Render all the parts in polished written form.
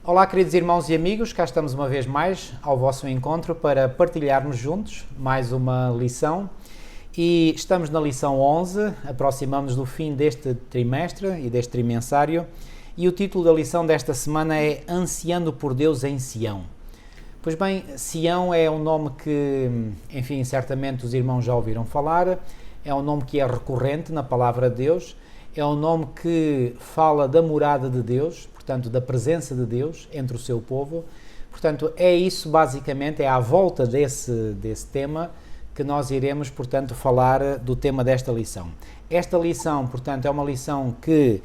Olá, queridos irmãos e amigos, cá estamos uma vez mais ao vosso encontro para partilharmos juntos mais uma lição e estamos na lição 11, aproximamos-nos do fim deste trimestre e deste trimensário e o título da lição desta semana é Ansiando por Deus em Sião. Pois bem, Sião é um nome que, enfim, certamente os irmãos já ouviram falar, é um nome que é recorrente na palavra de Deus, é um nome que fala da morada de Deus, portanto, da presença de Deus entre o seu povo. Portanto, é isso basicamente, é à volta desse tema que nós iremos, portanto, falar do tema desta lição. Esta lição, portanto, é uma lição que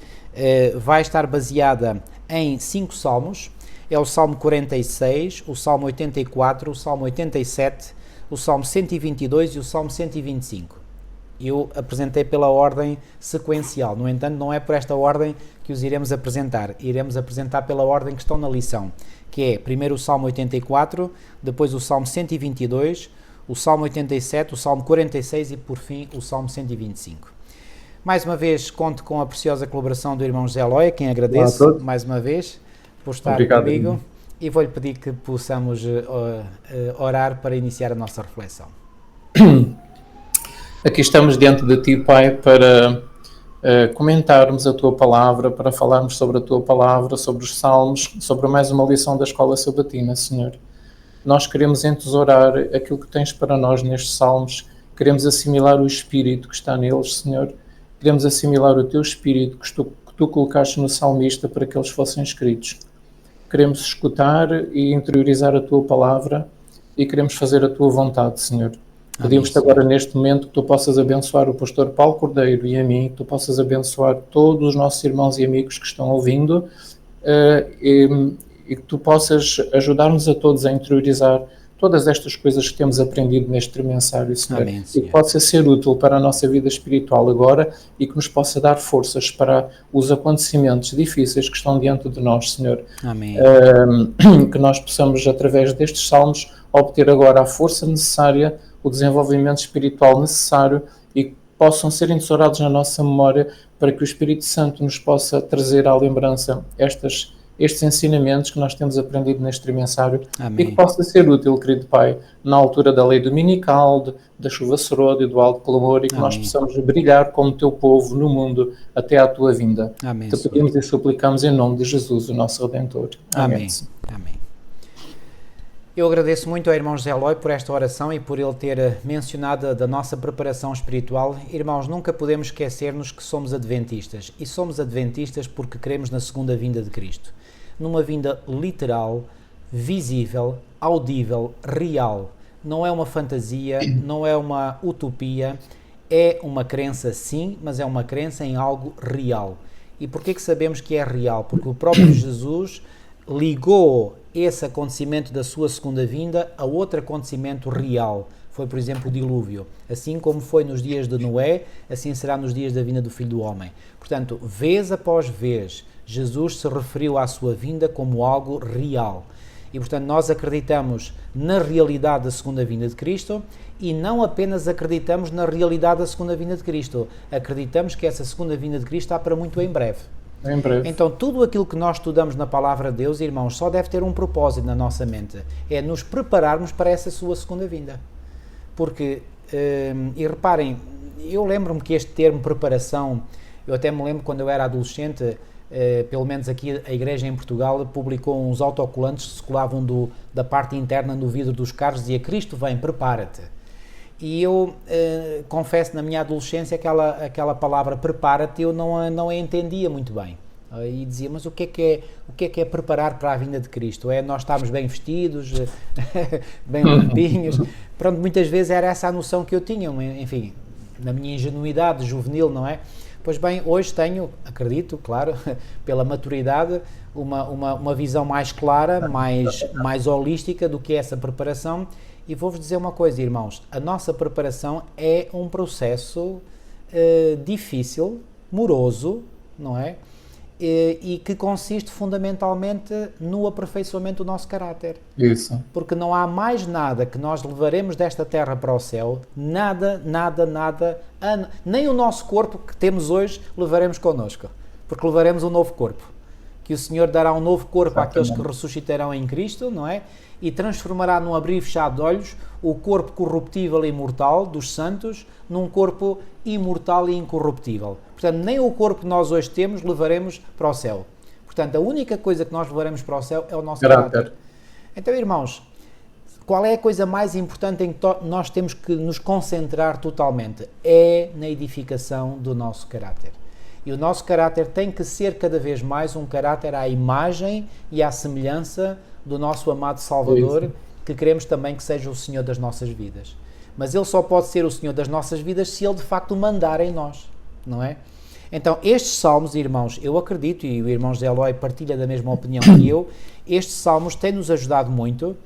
vai estar baseada em 5 salmos. É o Salmo 46, o Salmo 84, o Salmo 87, o Salmo 122 e o Salmo 125. Eu apresentei pela ordem sequencial, no entanto não é por esta ordem que os iremos apresentar pela ordem que estão na lição, que é primeiro o Salmo 84, depois o Salmo 122, o Salmo 87, o Salmo 46 e por fim o Salmo 125. Mais uma vez conto com a preciosa colaboração do irmão José Eloy, a quem agradeço mais uma vez por estar comigo, irmão. E vou-lhe pedir que possamos orar para iniciar a nossa reflexão. Aqui estamos diante de Ti, Pai, para comentarmos a Tua Palavra, para falarmos sobre a Tua Palavra, sobre os Salmos, sobre mais uma lição da Escola Sabatina, Senhor. Nós queremos entesourar aquilo que Tens para nós nestes Salmos, queremos assimilar o Espírito que está neles, Senhor, queremos assimilar o Teu Espírito que Tu colocaste no salmista para que eles fossem escritos. Queremos escutar e interiorizar a Tua Palavra e queremos fazer a Tua vontade, Senhor. Pedimos-te agora neste momento que Tu possas abençoar o pastor Paulo Cordeiro e a mim, que Tu possas abençoar todos os nossos irmãos e amigos que estão ouvindo e que Tu possas ajudar-nos a todos a interiorizar todas estas coisas que temos aprendido neste trimensário, Senhor. Amém, E Senhor. que possa ser útil para a nossa vida espiritual agora e que nos possa dar forças para os acontecimentos difíceis que estão diante de nós, Senhor. Amém. Que nós possamos, através destes salmos, obter agora a força necessária, o desenvolvimento espiritual necessário e que possam ser entesourados na nossa memória para que o Espírito Santo nos possa trazer à lembrança estes ensinamentos que nós temos aprendido neste trimensário. Amém. E que possa ser útil, querido Pai, na altura da lei dominical, da chuva serôdia e do alto clamor, e que nós possamos brilhar como Teu povo no mundo até à Tua vinda. Amém, Te pedimos e suplicamos em nome de Jesus, o nosso Redentor. Amém. Amém. Eu agradeço muito ao irmão José Eloy por esta oração e por ele ter mencionado da nossa preparação espiritual. Irmãos, nunca podemos esquecer-nos que somos adventistas. E somos adventistas porque cremos na segunda vinda de Cristo. Numa vinda literal, visível, audível, real. Não é uma fantasia, não é uma utopia. É uma crença sim, mas é uma crença em algo real. E porquê que sabemos que é real? Porque o próprio Jesus ligou esse acontecimento da sua segunda vinda a outro acontecimento real. Foi, por exemplo, o dilúvio. Assim como foi nos dias de Noé, assim será nos dias da vinda do Filho do Homem. Portanto, vez após vez, Jesus se referiu à sua vinda como algo real. E, portanto, nós acreditamos na realidade da segunda vinda de Cristo e não apenas acreditamos na realidade da segunda vinda de Cristo. Acreditamos que essa segunda vinda de Cristo está para muito em breve. Em breve. Então, tudo aquilo que nós estudamos na Palavra de Deus, irmãos, só deve ter um propósito na nossa mente. É nos prepararmos para essa sua segunda vinda. Porque, e reparem, eu lembro-me que este termo preparação, eu até me lembro quando eu era adolescente, pelo menos aqui a igreja em Portugal publicou uns autocolantes que se colavam da parte interna no vidro dos carros, dizia Cristo vem, prepara-te. E eu confesso, na minha adolescência, aquela palavra prepara-te eu não a entendia muito bem. E dizia, mas o que é preparar para a vinda de Cristo? É nós estarmos bem vestidos, bem limpinhos? Pronto, muitas vezes era essa a noção que eu tinha, enfim, na minha ingenuidade juvenil, não é? Pois bem, hoje tenho, acredito, claro, pela maturidade, uma visão mais clara, mais holística do que essa preparação. E vou-vos dizer uma coisa, irmãos, a nossa preparação é um processo difícil, moroso, não é? E que consiste fundamentalmente no aperfeiçoamento do nosso caráter. Isso. Porque não há mais nada que nós levaremos desta terra para o céu, nada, nem o nosso corpo que temos hoje levaremos connosco, porque levaremos um novo corpo. que o Senhor dará um novo corpo àqueles que Exatamente. ressuscitarão em Cristo, não é? E transformará num abrir e fechar de olhos o corpo corruptível e mortal dos santos num corpo imortal e incorruptível. Portanto, nem o corpo que nós hoje temos levaremos para o céu. Portanto, a única coisa que nós levaremos para o céu é o nosso caráter. Então, irmãos, qual é a coisa mais importante em que nós temos que nos concentrar totalmente? É na edificação do nosso caráter. E o nosso caráter tem que ser cada vez mais um caráter à imagem e à semelhança do nosso amado Salvador, que queremos também que seja o Senhor das nossas vidas. Mas Ele só pode ser o Senhor das nossas vidas se Ele de facto mandar em nós, não é? Então, estes salmos, irmãos, eu acredito, e o irmão José Eloy partilha da mesma opinião que eu, estes salmos têm-nos ajudado muito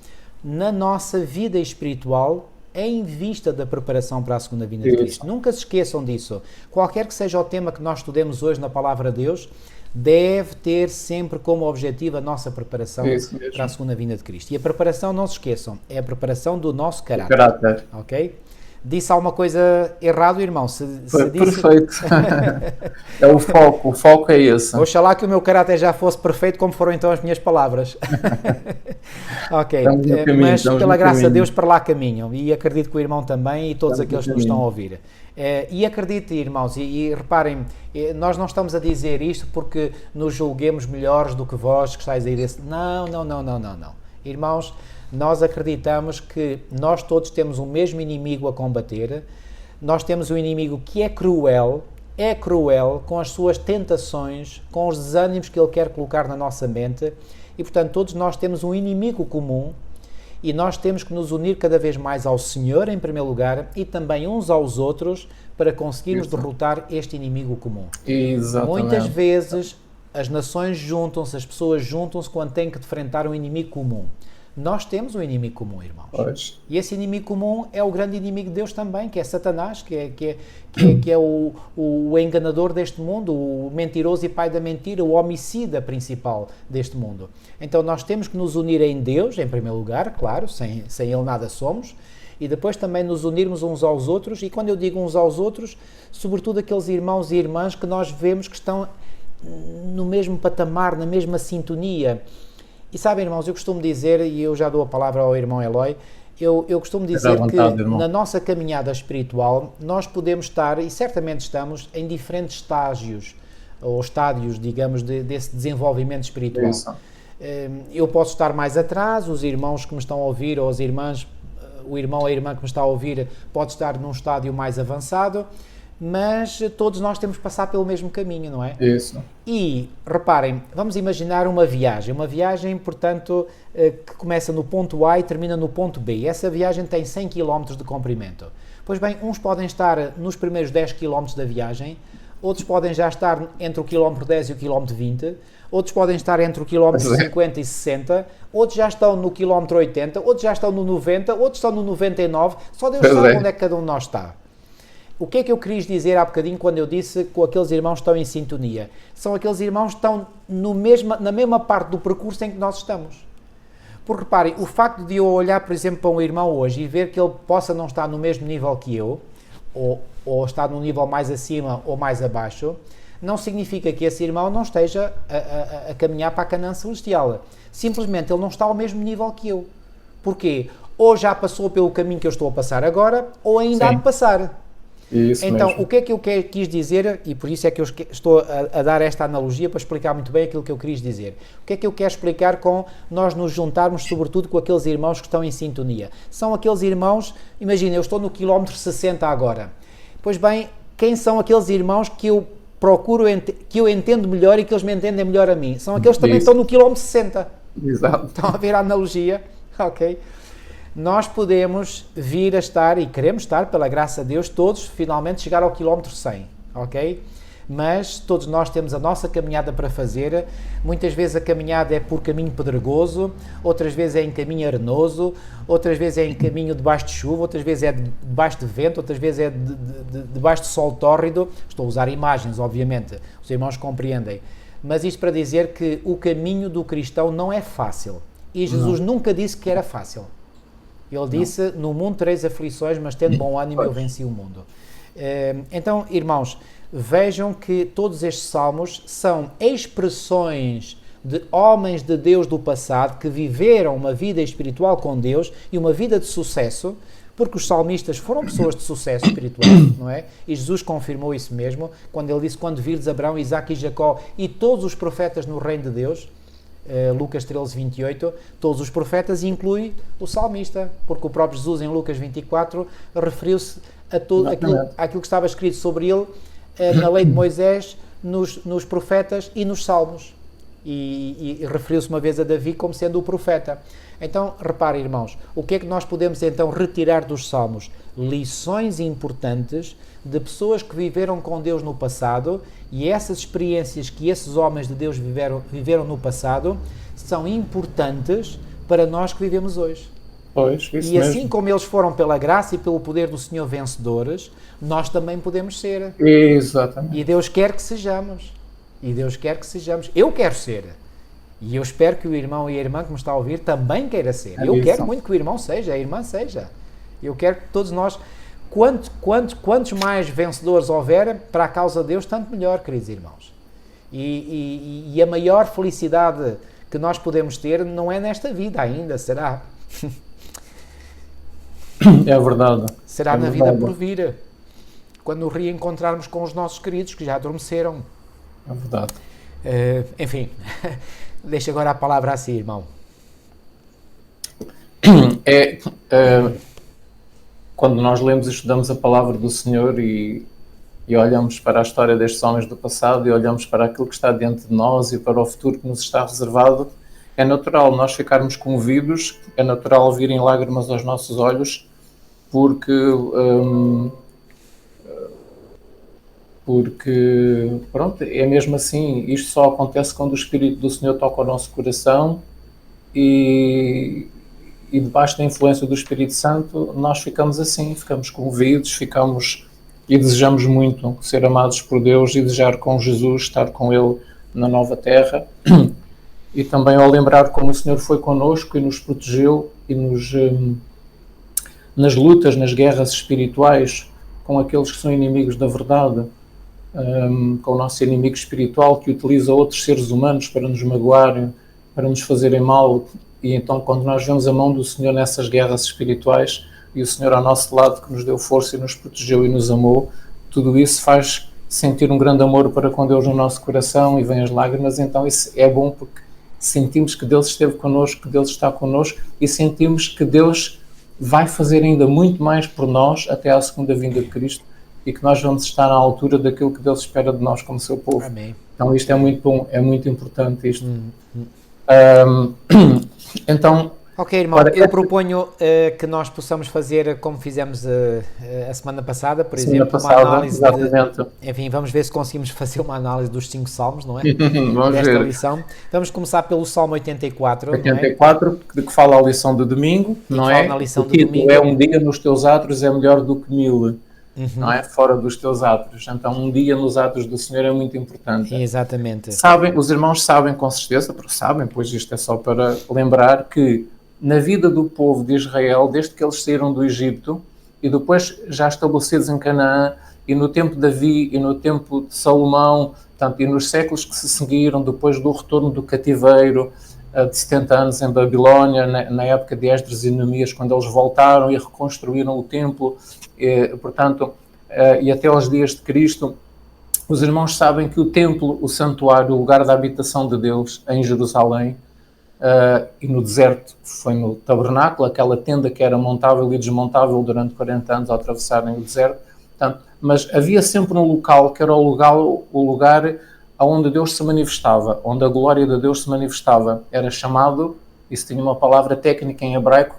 na nossa vida espiritual em vista da preparação para a segunda vinda de Cristo. Nunca se esqueçam disso. Qualquer que seja o tema que nós estudemos hoje na Palavra de Deus, deve ter sempre como objetivo a nossa preparação para a segunda vinda de Cristo. E a preparação, não se esqueçam, é a preparação do nosso caráter. Ok? Disse alguma coisa errado, irmão? Se disse... Perfeito. É o foco é esse. Oxalá que o meu caráter já fosse perfeito, como foram então as minhas palavras. Ok, mas pela graça de Deus para lá caminham, e acredito que o irmão também e todos aqueles que nos estão a ouvir. E acredite, irmãos, e reparem, nós não estamos a dizer isto porque nos julguemos melhores do que vós que estáis aí desse... Não. Irmãos, nós acreditamos que nós todos temos o mesmo inimigo a combater, nós temos um inimigo que é cruel com as suas tentações, com os desânimos que ele quer colocar na nossa mente, e portanto todos nós temos um inimigo comum, e nós temos que nos unir cada vez mais ao Senhor em primeiro lugar, e também uns aos outros, para conseguirmos derrotar este inimigo comum. Exatamente. Muitas vezes as nações juntam-se, as pessoas juntam-se quando têm que defrontar um inimigo comum. Nós temos um inimigo comum, irmãos. Pois. E esse inimigo comum é o grande inimigo de Deus também, que é Satanás, que é o enganador deste mundo, o mentiroso e pai da mentira, o homicida principal deste mundo. Então nós temos que nos unir em Deus, em primeiro lugar, claro, sem Ele nada somos, e depois também nos unirmos uns aos outros, e quando eu digo uns aos outros, sobretudo aqueles irmãos e irmãs que nós vemos que estão no mesmo patamar, na mesma sintonia. E sabem, irmãos, eu costumo dizer, e eu já dou a palavra ao irmão Eloy, eu costumo dizer que na nossa caminhada espiritual nós podemos estar, e certamente estamos, em diferentes estágios, ou estádios, digamos, desse desenvolvimento espiritual. Isso. Eu posso estar mais atrás, os irmãos que me estão a ouvir, ou as irmãs, o irmão ou a irmã que me está a ouvir pode estar num estádio mais avançado, mas todos nós temos que passar pelo mesmo caminho, não é? Isso. E, reparem, vamos imaginar uma viagem, portanto, que começa no ponto A e termina no ponto B. Essa viagem tem 100 km de comprimento. Pois bem, uns podem estar nos primeiros 10 km da viagem, outros podem já estar entre o quilómetro 10 e o quilómetro 20, outros podem estar entre o quilómetro 50 e 60, outros já estão no quilómetro 80, outros já estão no 90, outros estão no 99, só Deus sabe onde é que cada um de nós está. O que é que eu quis dizer há bocadinho quando eu disse que aqueles irmãos estão em sintonia? São aqueles irmãos que estão na mesma parte do percurso em que nós estamos. Porque reparem, o facto de eu olhar, por exemplo, para um irmão hoje e ver que ele possa não estar no mesmo nível que eu, ou estar num nível mais acima ou mais abaixo, não significa que esse irmão não esteja a caminhar para a Canaã celestial. Simplesmente ele não está ao mesmo nível que eu. Porquê? Ou já passou pelo caminho que eu estou a passar agora, ou ainda há de passar. Isso então, mesmo. O que é que eu quis dizer, e por isso é que eu estou a dar esta analogia para explicar muito bem aquilo que eu quis dizer. O que é que eu quero explicar com nós nos juntarmos, sobretudo com aqueles irmãos que estão em sintonia? São aqueles irmãos, imagina, eu estou no quilómetro 60 agora. Pois bem, quem são aqueles irmãos que eu procuro, que eu entendo melhor e que eles me entendem melhor a mim? São aqueles que também estão no quilómetro 60. Exato. Estão a ver a analogia? Ok. Nós podemos vir a estar, e queremos estar, pela graça de Deus, todos finalmente chegar ao quilómetro 100, ok? Mas todos nós temos a nossa caminhada para fazer. Muitas vezes a caminhada é por caminho pedregoso, outras vezes é em caminho arenoso, outras vezes é em caminho debaixo de chuva, outras vezes é debaixo de vento, outras vezes é debaixo de sol tórrido. Estou a usar imagens, obviamente, os irmãos compreendem. Mas isto para dizer que o caminho do cristão não é fácil. E Jesus nunca disse que era fácil. Ele disse, no mundo tereis aflições, mas tendo bom ânimo, eu venci o mundo. Então, irmãos, vejam que todos estes salmos são expressões de homens de Deus do passado que viveram uma vida espiritual com Deus e uma vida de sucesso, porque os salmistas foram pessoas de sucesso espiritual, não é? E Jesus confirmou isso mesmo, quando ele disse, quando virdes Abraão, Isaac e Jacó e todos os profetas no reino de Deus, Lucas 13, 28, todos os profetas inclui o salmista, porque o próprio Jesus em Lucas 24 referiu-se a tudo aquilo que estava escrito sobre ele na lei de Moisés, nos profetas e nos salmos. E referiu-se uma vez a Davi como sendo o profeta. Então, reparem, irmãos, o que é que nós podemos então retirar dos salmos? Lições importantes de pessoas que viveram com Deus no passado, e essas experiências que esses homens de Deus viveram no passado são importantes para nós que vivemos hoje. Pois, isso e assim mesmo. como eles foram pela graça e pelo poder do Senhor vencedores, nós também podemos ser. Exatamente. E Deus quer que sejamos. Eu quero ser. E eu espero que o irmão e a irmã que me está a ouvir também queira ser. Eu quero muito que o irmão seja, a irmã seja. Eu quero que todos nós, quantos mais vencedores houver para a causa de Deus, tanto melhor, queridos irmãos. E a maior felicidade que nós podemos ter não é nesta vida ainda, será? É verdade. Será na vida por vir, quando nos reencontrarmos com os nossos queridos que já adormeceram. É verdade. Enfim, deixa agora a palavra a si, irmão. Quando nós lemos e estudamos a palavra do Senhor e olhamos para a história destes homens do passado e olhamos para aquilo que está diante de nós e para o futuro que nos está reservado, é natural nós ficarmos comovidos, é natural virem lágrimas aos nossos olhos, porque pronto, é mesmo assim, isto só acontece quando o Espírito do Senhor toca o nosso coração e debaixo da influência do Espírito Santo nós ficamos assim, ficamos comovidos, e desejamos muito ser amados por Deus e desejar com Jesus, estar com Ele na nova terra. E também ao lembrar como o Senhor foi connosco e nos protegeu e nas lutas, nas guerras espirituais com aqueles que são inimigos da verdade, com o nosso inimigo espiritual que utiliza outros seres humanos para nos magoarem, para nos fazerem mal. E então quando nós vemos a mão do Senhor nessas guerras espirituais e o Senhor ao nosso lado que nos deu força e nos protegeu e nos amou, tudo isso faz sentir um grande amor para com Deus no nosso coração e vem as lágrimas. Então isso é bom porque sentimos que Deus esteve connosco, que Deus está connosco e sentimos que Deus vai fazer ainda muito mais por nós até à segunda vinda de Cristo e que nós vamos estar à altura daquilo que Deus espera de nós como seu povo. Amém. Então isto é muito bom, é muito importante isto. Então... Ok, irmão, eu proponho que nós possamos fazer como fizemos a semana passada, por exemplo, uma análise enfim, vamos ver se conseguimos fazer uma análise dos 5 salmos, não é? Desta lição. Vamos começar pelo Salmo 84. 84, não é? De que fala a lição de domingo, não é? Na lição o título é um dia nos teus átrios é melhor do que 1000. Não é? Fora dos teus átrios. Então, um dia nos átrios do Senhor é muito importante. Exatamente. Os irmãos sabem com certeza, porque sabem, pois isto é só para lembrar que na vida do povo de Israel, desde que eles saíram do Egito e depois já estabelecidos em Canaã, e no tempo de Davi e no tempo de Salomão, portanto, e nos séculos que se seguiram, depois do retorno do cativeiro de 70 anos em Babilónia, na época de Esdras e Neemias, quando eles voltaram e reconstruíram o templo, e até aos dias de Cristo, os irmãos sabem que o templo, o santuário, o lugar da habitação de Deus em Jerusalém, e no deserto foi no tabernáculo, aquela tenda que era montável e desmontável durante 40 anos ao atravessarem o deserto. Portanto, mas havia sempre um local que era o lugar onde Deus se manifestava, onde a glória de Deus se manifestava. Era chamado, isso tinha uma palavra técnica em hebraico,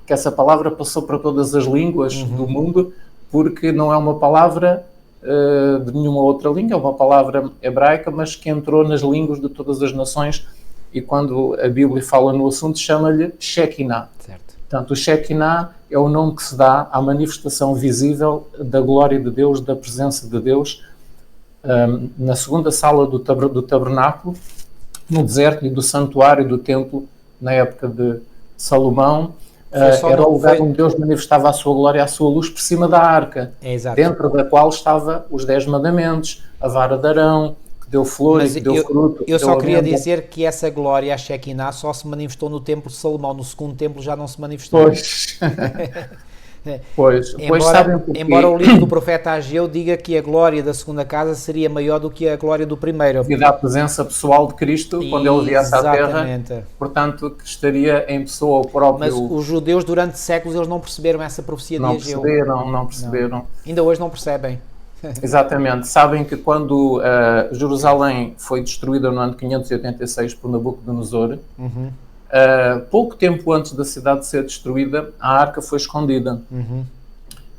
que essa palavra passou para todas as línguas do mundo, porque não é uma palavra de nenhuma outra língua, é uma palavra hebraica, mas que entrou nas línguas de todas as nações. E quando a Bíblia fala no assunto, chama-lhe Shekinah. Certo. Portanto, o Shekinah é o nome que se dá à manifestação visível da glória de Deus, da presença de Deus, na segunda sala do tabernáculo, no deserto e do santuário do templo, na época de Salomão. Era o lugar onde Deus manifestava a sua glória, a sua luz por cima da arca, dentro da qual estava os 10 mandamentos, a vara de Arão, que deu flor Mas e que deu fruto. eu deu só queria amêndoa. dizer que essa glória, a Shekinah, só se manifestou no templo de Salomão. No segundo templo já não se manifestou. Pois, pois sabem Embora o porquê? livro do profeta Ageu diga que a glória da segunda casa seria maior do que a glória do primeiro. Devido à presença pessoal de Cristo, quando ele viesse à Terra, Exatamente. portanto, que estaria em pessoa o Mas próprio. os judeus, durante séculos, eles não perceberam essa profecia de Não Ageu. perceberam, não Não. perceberam. Ainda hoje não percebem. Exatamente. Sabem que quando Jerusalém foi destruída no ano 586 por Nabucodonosor, pouco tempo antes da cidade ser destruída, a arca foi escondida.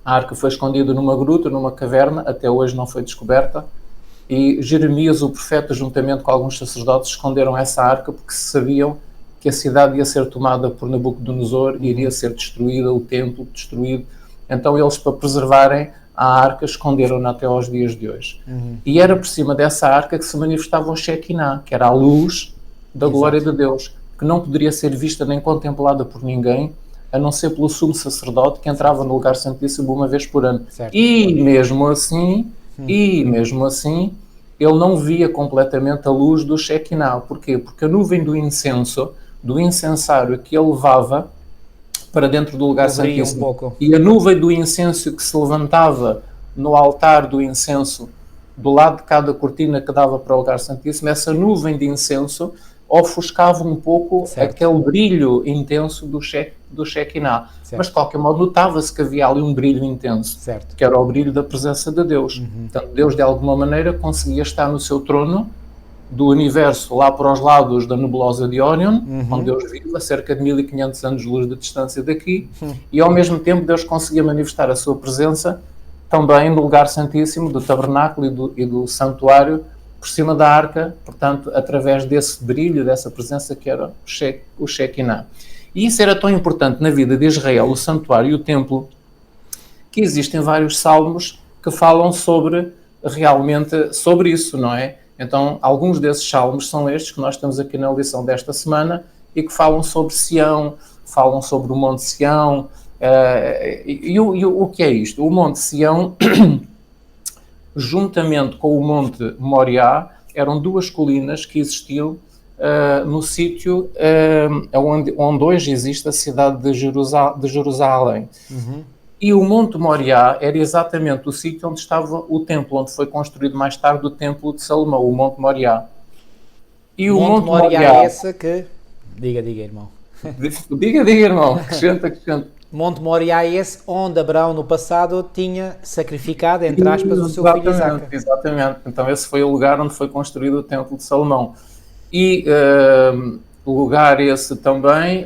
A arca foi escondida numa gruta, numa caverna, até hoje não foi descoberta, e Jeremias, o profeta, juntamente com alguns sacerdotes, esconderam essa arca porque sabiam que a cidade ia ser tomada por Nabucodonosor, iria ser destruída, o templo destruído. Então eles, para preservarem a arca, esconderam-na até aos dias de hoje. E era por cima dessa arca que se manifestava o Shekinah, que era a luz da glória de Deus, que não poderia ser vista nem contemplada por ninguém, a não ser pelo sumo sacerdote que entrava no lugar santíssimo uma vez por ano. Certo. E mesmo assim, ele não via completamente a luz do Shekinah. Porquê? Porque a nuvem do incenso, do incensário que ele levava para dentro do lugar Cobria santíssimo, um pouco. e a nuvem do incenso que se levantava no altar do incenso, do lado de cada cortina que dava para o lugar santíssimo, essa nuvem de incenso ofuscava um pouco Certo. aquele brilho intenso do Shekinah. Certo. Mas de qualquer modo notava-se que havia ali um brilho intenso, Certo. que era o brilho da presença de Deus. Portanto, Deus de alguma maneira conseguia estar no seu trono do universo, lá para os lados da nebulosa de Órion, onde Deus vive, a cerca de 1500 anos-luz de distância daqui, e ao mesmo tempo Deus conseguia manifestar a sua presença também no lugar santíssimo do tabernáculo e do santuário, por cima da arca, portanto, através desse brilho, dessa presença que era o Shekinah. E isso era tão importante na vida de Israel, o santuário e o templo, que existem vários salmos que falam realmente sobre isso, não é? Então, alguns desses salmos são estes que nós temos aqui na lição desta semana e que falam sobre Sião, falam sobre o Monte Sião. O que é isto? O Monte Sião, juntamente com o Monte Moriá, eram duas colinas que existiam no sítio onde hoje existe a cidade de Jerusalém. E o Monte Moriá era exatamente o sítio onde estava o templo, onde foi construído mais tarde o Templo de Salomão, o Monte Moriá. E o Monte Moriá é esse que... Diga, irmão. Diga, irmão. Acrescenta. Monte Moriá é esse onde Abraão, no passado, tinha sacrificado, entre aspas, o seu filho Isaque. Exatamente. Então esse foi o lugar onde foi construído o Templo de Salomão. E lugar esse também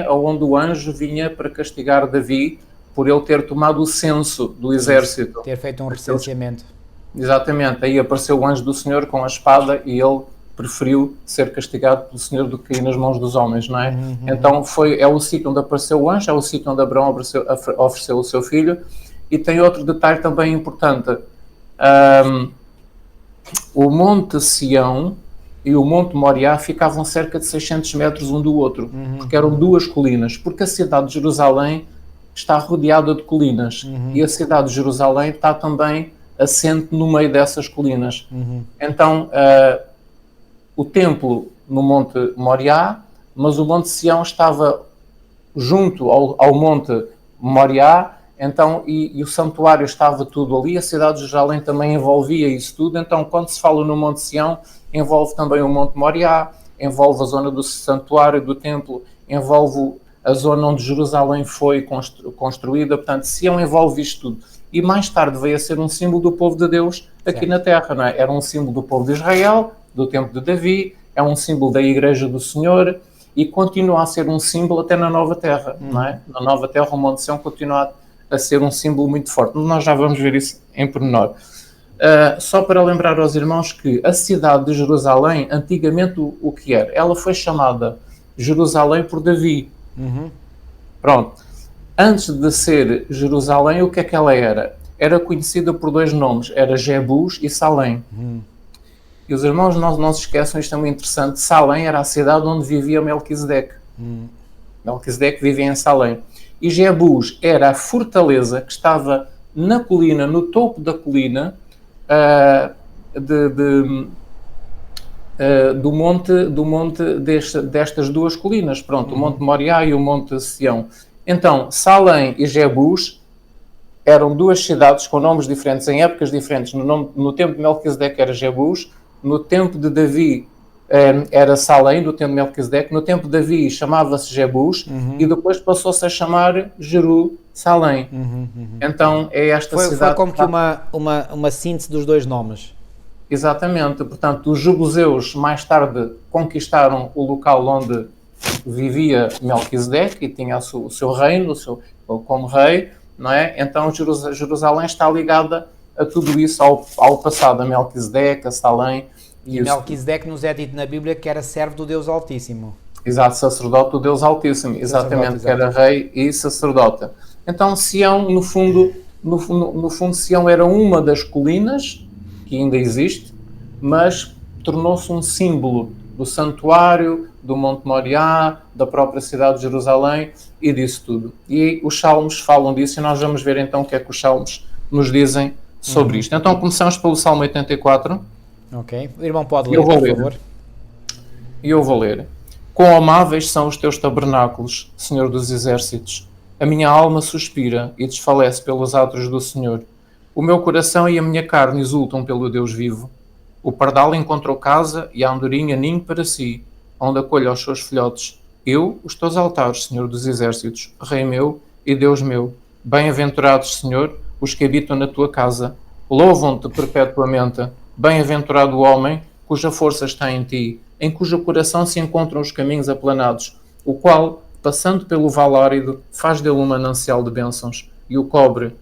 onde o anjo vinha para castigar Davi por ele ter tomado o censo do exército. Ter feito um recenseamento. Exatamente. Aí apareceu o anjo do Senhor com a espada e ele preferiu ser castigado pelo Senhor do que cair nas mãos dos homens, não é? Então é o sítio onde apareceu o anjo, é o sítio onde Abraão ofereceu o seu filho. E tem outro detalhe também importante. O Monte Sião e o Monte Moriá ficavam cerca de 600 metros um do outro, porque eram duas colinas, porque a cidade de Jerusalém está rodeada de colinas, e a cidade de Jerusalém está também assente no meio dessas colinas. Então, o templo no Monte Moriá, mas o Monte Sião estava junto ao Monte Moriá, então, e o santuário estava tudo ali, a cidade de Jerusalém também envolvia isso tudo. Então, quando se fala no Monte Sião, envolve também o Monte Moriá, envolve a zona do santuário, do templo, envolve a zona onde Jerusalém foi construída. Portanto, Sião envolve isto tudo. E mais tarde veio a ser um símbolo do povo de Deus aqui na Terra, não é? Era um símbolo do povo de Israel, do tempo de Davi, é um símbolo da Igreja do Senhor e continua a ser um símbolo até na Nova Terra, não é? Na Nova Terra o Monte Sião continua a ser um símbolo muito forte. Nós já vamos ver isso em pormenor. Só para lembrar aos irmãos que a cidade de Jerusalém, antigamente o que era? Ela foi chamada Jerusalém por Davi. Pronto. Antes de ser Jerusalém, o que é que ela era? Era conhecida por dois nomes, era Jebus e Salém. E os irmãos não se esqueçam, isto é muito interessante, Salém era a cidade onde vivia Melquisedeque. Melquisedeque vivia em Salém. E Jebus era a fortaleza que estava na colina, no topo da colina, do monte destas duas colinas, pronto, o Monte Moriá e o Monte Sião. Então, Salém e Jebus eram duas cidades com nomes diferentes, em épocas diferentes. No tempo de Melquisedeque era Jebus, no tempo de Davi era Salém, do tempo de Melquisedeque, no tempo de Davi chamava-se Jebus, e depois passou-se a chamar Jerusalém. Então, é esta cidade... Foi como que uma síntese dos dois nomes. Exatamente, portanto, os jebuseus mais tarde conquistaram o local onde vivia Melquisedeque e tinha o seu reino, como rei, não é? Então Jerusalém está ligada a tudo isso, ao passado, a Melquisedeque, a Salém. E Melquisedeque nos é dito na Bíblia que era servo do Deus Altíssimo. Exato, sacerdote do Deus Altíssimo, exatamente, que era rei e sacerdote. Então Sião, no fundo, Sião era uma das colinas que ainda existe, mas tornou-se um símbolo do santuário, do Monte Moriá, da própria cidade de Jerusalém e disso tudo. E os Salmos falam disso e nós vamos ver então o que é que os Salmos nos dizem sobre isto. Então começamos pelo Salmo 84. Ok. O irmão pode ler, por favor. E eu vou ler. Quão amáveis são os teus tabernáculos, Senhor dos Exércitos. A minha alma suspira e desfalece pelos atos do Senhor. O meu coração e a minha carne exultam pelo Deus vivo. O pardal encontrou casa e a andorinha ninho para si, onde acolhe aos seus filhotes. Eu os teus altares, Senhor dos Exércitos, Rei meu e Deus meu. Bem-aventurados, Senhor, os que habitam na tua casa. Louvam-te perpetuamente. Bem-aventurado o homem cuja força está em ti, em cujo coração se encontram os caminhos aplanados, o qual, passando pelo vale árido, faz dele um manancial de bênçãos e o cobre.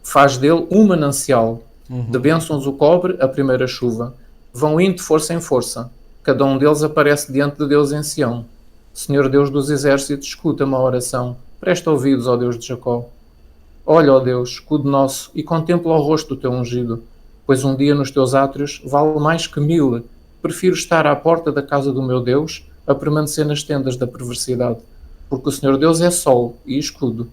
Faz dele um manancial. De bênçãos o cobre a primeira chuva. Vão indo de força em força. Cada um deles aparece diante de Deus em Sião. Senhor Deus dos Exércitos, escuta-me a oração. Presta ouvidos, ó Deus de Jacó. Olha, ó Deus, escudo nosso, e contempla o rosto do teu ungido. Pois um dia nos teus átrios vale mais que 1000. Prefiro estar à porta da casa do meu Deus a permanecer nas tendas da perversidade. Porque o Senhor Deus é sol e escudo.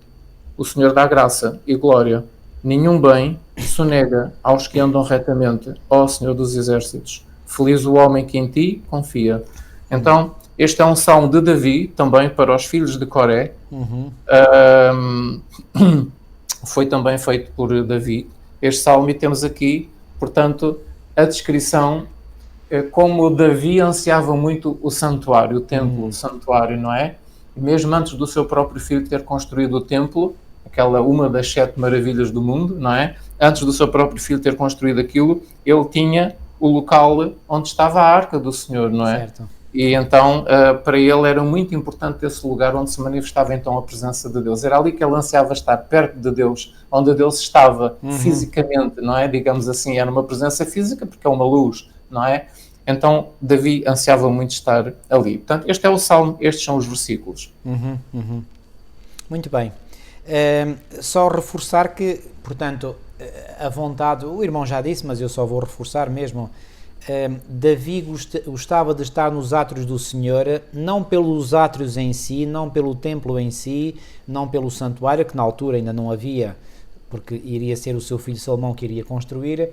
O Senhor dá graça e glória. Nenhum bem sonega aos que andam retamente, ó Senhor dos Exércitos. Feliz o homem que em ti confia. Então, este é um salmo de Davi, também para os filhos de Coré. Foi também feito por Davi. Este salmo, e temos aqui, portanto, a descrição como Davi ansiava muito o santuário, o templo, o santuário, não é? Mesmo antes do seu próprio filho ter construído o templo, uma das 7 maravilhas do mundo, não é? Antes do seu próprio filho ter construído aquilo, ele tinha o local onde estava a arca do Senhor, não é? Certo. E então, para ele era muito importante esse lugar onde se manifestava então a presença de Deus. Era ali que ele ansiava estar, perto de Deus, onde Deus estava fisicamente, não é? Digamos assim, era uma presença física porque é uma luz, não é? Então, Davi ansiava muito estar ali. Portanto, este é o Salmo, estes são os versículos. Muito bem. Só reforçar que, portanto, a vontade, o irmão já disse, mas eu só vou reforçar mesmo, Davi gostava de estar nos átrios do Senhor, não pelos átrios em si, não pelo templo em si, não pelo santuário, que na altura ainda não havia, porque iria ser o seu filho Salomão que iria construir,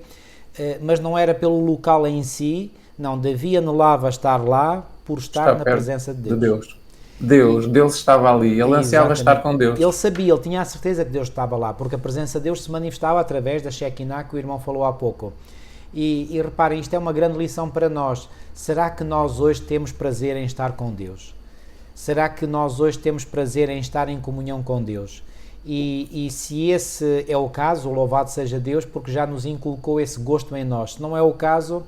mas não era pelo local em si, não, Davi anelava estar lá por estar na presença de Deus. Deus estava ali, ele ansiava estar com Deus. Ele sabia, ele tinha a certeza que Deus estava lá, porque a presença de Deus se manifestava através da Shekinah que o irmão falou há pouco. E reparem, isto é uma grande lição para nós. Será que nós hoje temos prazer em estar com Deus? Será que nós hoje temos prazer em estar em comunhão com Deus? E se esse é o caso, louvado seja Deus, porque já nos inculcou esse gosto em nós. Se não é o caso,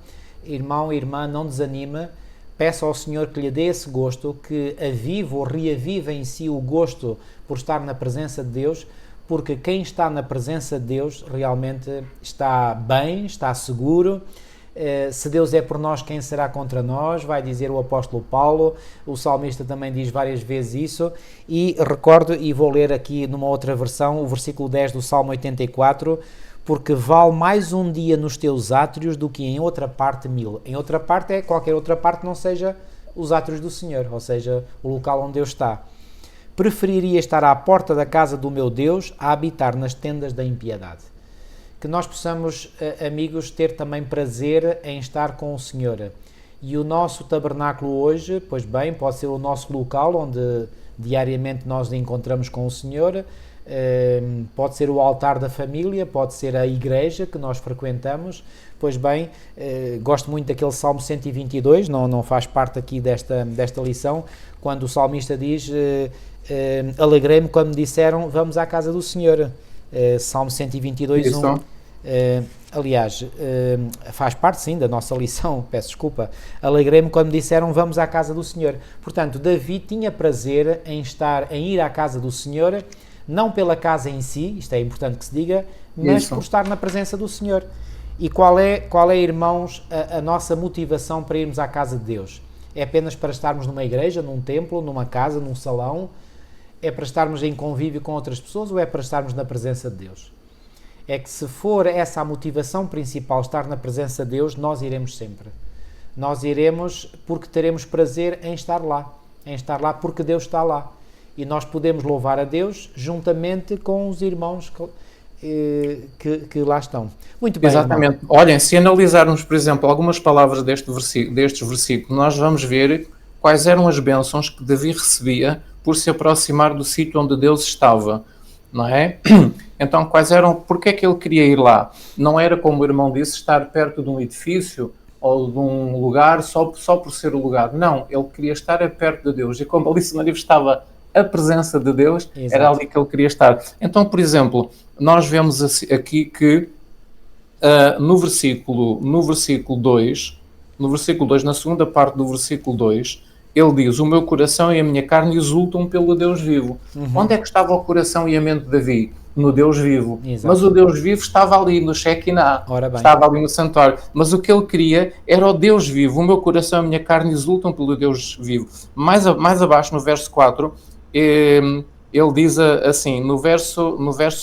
irmão e irmã, não desanima. Peço ao Senhor que lhe dê esse gosto, que avive ou reavive em si o gosto por estar na presença de Deus, porque quem está na presença de Deus realmente está bem, está seguro. Se Deus é por nós, quem será contra nós? Vai dizer o apóstolo Paulo. O salmista também diz várias vezes isso. E recordo, e vou ler aqui numa outra versão, o versículo 10 do Salmo 84, porque vale mais um dia nos teus átrios do que em outra parte 1000. Em outra parte é qualquer outra parte que não seja os átrios do Senhor, ou seja, o local onde Deus está. Preferiria estar à porta da casa do meu Deus a habitar nas tendas da impiedade. que nós possamos, amigos, ter também prazer em estar com o Senhor. E o nosso tabernáculo hoje, pois bem, pode ser o nosso local onde diariamente nós encontramos com o Senhor, pode ser o altar da família, pode ser a igreja que nós frequentamos. Pois bem, gosto muito daquele Salmo 122, não faz parte aqui desta lição, quando o salmista diz, alegrei-me quando me disseram, vamos à casa do Senhor. Salmo 122, 1. Aliás, faz parte sim da nossa lição, peço desculpa. Alegrei-me quando me disseram, vamos à casa do Senhor. Portanto, Davi tinha prazer em ir à casa do Senhor, não pela casa em si, isto é importante que se diga, mas por estar na presença do Senhor. E qual é, irmãos, a nossa motivação para irmos à casa de Deus? É apenas para estarmos numa igreja, num templo, numa casa, num salão? É para estarmos em convívio com outras pessoas ou é para estarmos na presença de Deus? É que se for essa a motivação principal, estar na presença de Deus, nós iremos sempre. Nós iremos porque teremos prazer em estar lá porque Deus está lá. E nós podemos louvar a Deus juntamente com os irmãos que lá estão. Muito bem. Exatamente. Irmão. Olhem, se analisarmos, por exemplo, algumas palavras destes versículos, nós vamos ver quais eram as bênçãos que Davi recebia por se aproximar do sítio onde Deus estava, não é? Então, porque é que ele queria ir lá? Não era, como o irmão disse, estar perto de um edifício ou de um lugar só por ser o lugar. Não, ele queria estar perto de Deus. E como ali se manifestava a presença de Deus, exato, era ali que ele queria estar. Então, por exemplo, nós vemos aqui que no versículo 2, na segunda parte do versículo 2, ele diz, o meu coração e a minha carne exultam pelo Deus vivo. Onde é que estava o coração e a mente de Davi? No Deus vivo. Exato. Mas o Deus vivo estava ali no Shekinah, estava ali no santuário. Mas o que ele queria era o Deus vivo. O meu coração e a minha carne exultam pelo Deus vivo. Mais abaixo, no verso 4, ele diz assim, no verso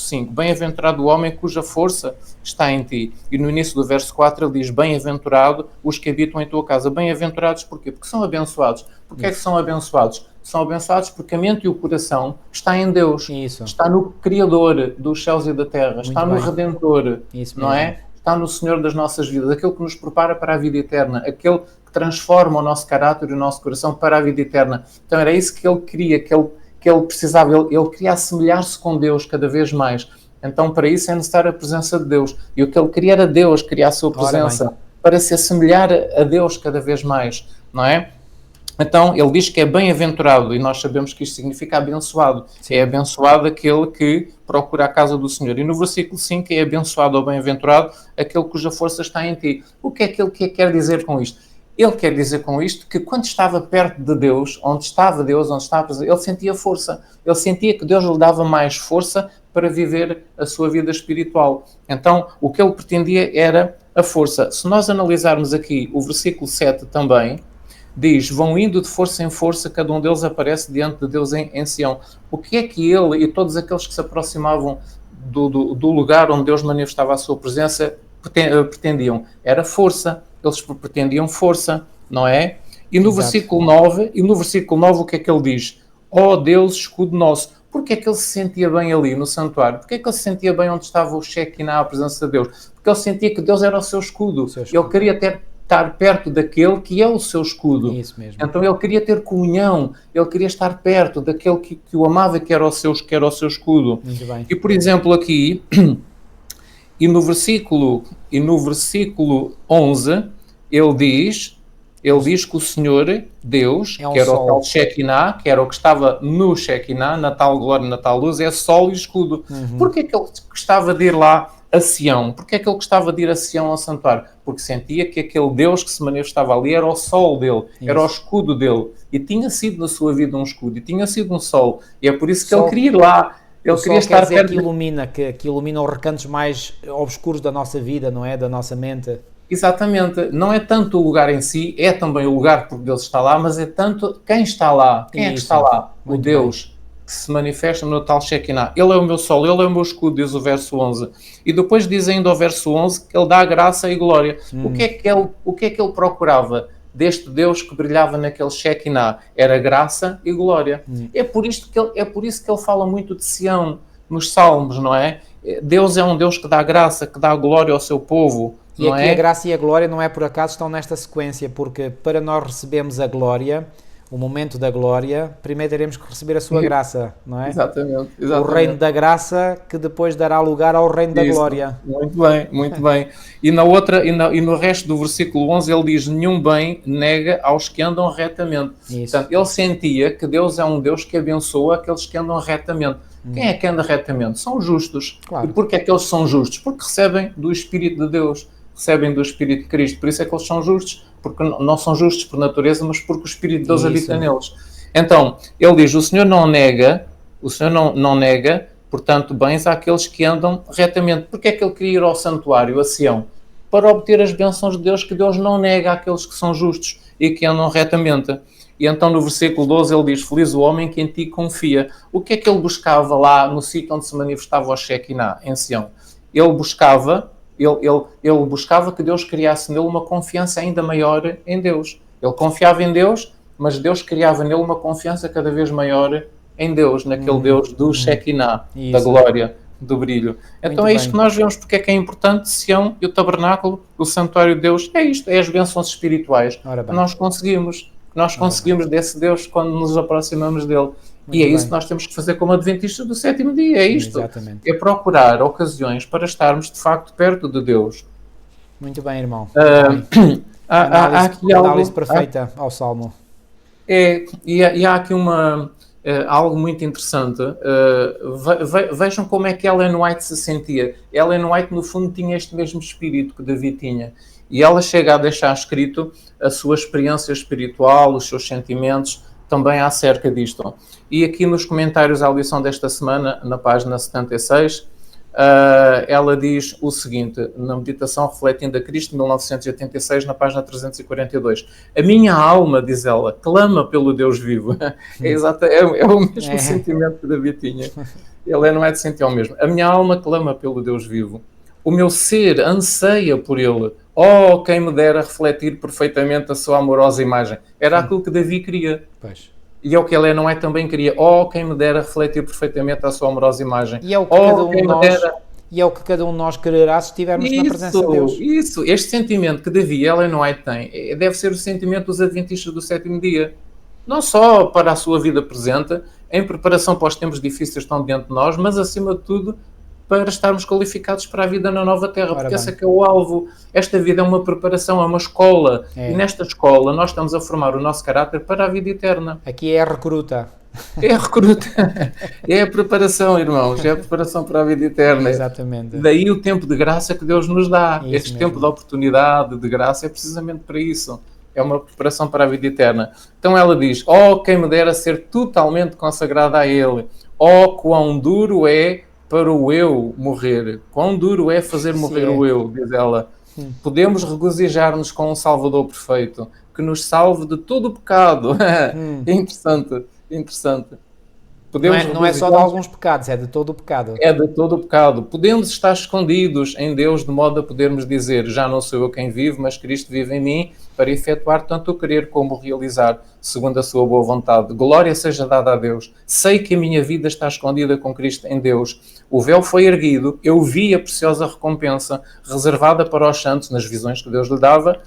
5, bem-aventurado o homem cuja força está em ti. E no início do verso 4 ele diz, bem-aventurado os que habitam em tua casa. Bem-aventurados porquê? Porque são abençoados. Porquê é que são abençoados? São abençoados porque a mente e o coração está em Deus. Isso. Está no Criador dos céus e da terra. Muito está bem. No Redentor. Isso não é? Está no Senhor das nossas vidas. Aquele que nos prepara para a vida eterna. Aquele que transforma o nosso caráter e o nosso coração para a vida eterna. Então era isso que ele queria, que ele precisava. Ele queria assemelhar-se com Deus cada vez mais. Então para isso é necessário a presença de Deus. E o que ele queria era Deus, queria a sua presença para se assemelhar a Deus cada vez mais. Não é? Então, ele diz que é bem-aventurado, e nós sabemos que isto significa abençoado. Sim. É abençoado aquele que procura a casa do Senhor. E no versículo 5 é abençoado ou bem-aventurado aquele cuja força está em ti. O que é que ele quer dizer com isto? Ele quer dizer com isto que quando estava perto de Deus, onde estava presente, ele sentia força. Ele sentia que Deus lhe dava mais força para viver a sua vida espiritual. Então, o que ele pretendia era a força. Se nós analisarmos aqui o versículo 7 também, diz, vão indo de força em força, cada um deles aparece diante de Deus em Sião. O que é que ele e todos aqueles que se aproximavam do lugar onde Deus manifestava a sua presença pretendiam? Era força. Eles pretendiam força, não é? E no versículo 9, o que é que ele diz? Ó Deus, escudo nosso. Porquê é que ele se sentia bem ali no santuário? Porquê é que ele se sentia bem onde estava o Shekinah, a presença de Deus? Porque ele sentia que Deus era o seu escudo. Ele queria estar perto daquele que é o seu escudo. Isso mesmo. Então ele queria ter comunhão, ele queria estar perto daquele que o amava, que era o seu escudo. Muito bem. E por exemplo aqui, e no versículo 11, ele diz que o Senhor, Deus, que era o tal Shekinah, que era o que estava no Shekinah, na tal glória, na tal luz, é sol e escudo. Porquê é que ele gostava de ir lá a Sião? Porquê é que ele gostava de ir a Sião ao santuário? Porque sentia que aquele Deus que se manifestava ali era o sol dele, era o escudo dele. E tinha sido na sua vida um escudo, e tinha sido um sol. E é por isso que ele queria ir lá. Ele queria estar perto. Que ilumina os recantos mais obscuros da nossa vida, não é? Da nossa mente. Exatamente. Não é tanto o lugar em si, é também o lugar porque Deus está lá, mas é tanto quem está lá. Quem é que está lá? O Deus que se manifesta no tal Shekinah. Ele é o meu sol, ele é o meu escudo, diz o verso 11. E depois diz ainda o verso 11 que ele dá graça e glória. O que é que ele procurava deste Deus que brilhava naquele Shekinah? Era graça e glória. É por isso que ele fala muito de Sião. nos Salmos, não é? Deus é um Deus que dá graça, que dá glória ao seu povo. E aqui a graça e a glória não é por acaso, estão nesta sequência, porque para nós recebermos a glória, o momento da glória, primeiro teremos que receber a sua graça, não é? Exatamente. O reino da graça que depois dará lugar ao reino da glória. Muito bem, muito bem. E no resto do versículo 11 ele diz: nenhum bem nega aos que andam retamente. Portanto, ele sentia que Deus é um Deus que abençoa aqueles que andam retamente. Quem é que anda retamente? São os justos. Claro. E porquê é que eles são justos? Porque recebem do Espírito de Deus, recebem do Espírito de Cristo. Por isso é que eles são justos, porque não são justos por natureza, mas porque o Espírito de Deus habita neles. Então, ele diz: o Senhor não nega, portanto, bens àqueles que andam retamente. Porque é que ele queria ir ao santuário, a Sião? Para obter as bênçãos de Deus, que Deus não nega àqueles que são justos e que andam retamente. E então no versículo 12 ele diz: feliz o homem que em ti confia. O que é que ele buscava lá no sítio onde se manifestava o Shekinah, em Sião? Ele buscava que Deus criasse nele uma confiança ainda maior em Deus. Ele confiava em Deus, mas Deus criava nele uma confiança cada vez maior em Deus, naquele Deus do Shekinah, da glória, do brilho. Então é isto que nós vemos, porque é que é importante Sião e o tabernáculo, o santuário de Deus. É isto, é as bênçãos espirituais que nós conseguimos. Nós conseguimos desse Deus quando nos aproximamos dele. E é isso que nós temos que fazer como adventistas do sétimo dia. É isto. Exatamente. É procurar ocasiões para estarmos de facto perto de Deus. Muito bem, irmão. Há aqui análise perfeita ao Salmo. E há aqui algo muito interessante. Vejam como é que Ellen White se sentia. Ellen White, no fundo, tinha este mesmo espírito que Davi tinha. E ela chega a deixar escrito a sua experiência espiritual, os seus sentimentos, também acerca disto. E aqui nos comentários à lição desta semana, na página 76, ela diz o seguinte, na meditação refletindo a Cristo, 1986, na página 342. A minha alma, diz ela, clama pelo Deus vivo. É o mesmo sentimento que Davi tinha. Ele não é de sentir o mesmo. A minha alma clama pelo Deus vivo. O meu ser anseia por ele. Oh, quem me dera refletir perfeitamente a sua amorosa imagem. Era aquilo que Davi queria. Pois. E é o que Ellen White também queria. Oh, quem me dera refletir perfeitamente a sua amorosa imagem. E é o que cada um de nós quererá se estivermos na presença de Deus. Isso. Este sentimento que Davi e Ellen White têm deve ser o sentimento dos adventistas do sétimo dia. Não só para a sua vida presente, em preparação para os tempos difíceis que estão diante de nós, mas acima de tudo para estarmos qualificados para a vida na nova terra, porque esse é que é o alvo. Esta vida é uma preparação, é uma escola. E nesta escola nós estamos a formar o nosso caráter para a vida eterna. Aqui é a recruta. É a recruta. É a preparação, irmãos. É a preparação para a vida eterna. Exatamente. Daí o tempo de graça que Deus nos dá. Isso este mesmo. Tempo de oportunidade, de graça, é precisamente para isso. É uma preparação para a vida eterna. Então ela diz: oh, quem me dera ser totalmente consagrada a Ele. Oh, quão duro é para o eu morrer. Quão duro é fazer morrer o eu, diz ela. Podemos regozijar-nos com um Salvador perfeito, que nos salve de todo o pecado. É interessante. Não é só de alguns pecados, é de todo o pecado. É de todo o pecado. Podemos estar escondidos em Deus, de modo a podermos dizer: já não sou eu quem vive, mas Cristo vive em mim, para efetuar tanto o querer como o realizar, segundo a sua boa vontade. Glória seja dada a Deus. Sei que a minha vida está escondida com Cristo em Deus. O véu foi erguido, eu vi a preciosa recompensa reservada para os santos nas visões que Deus lhe dava.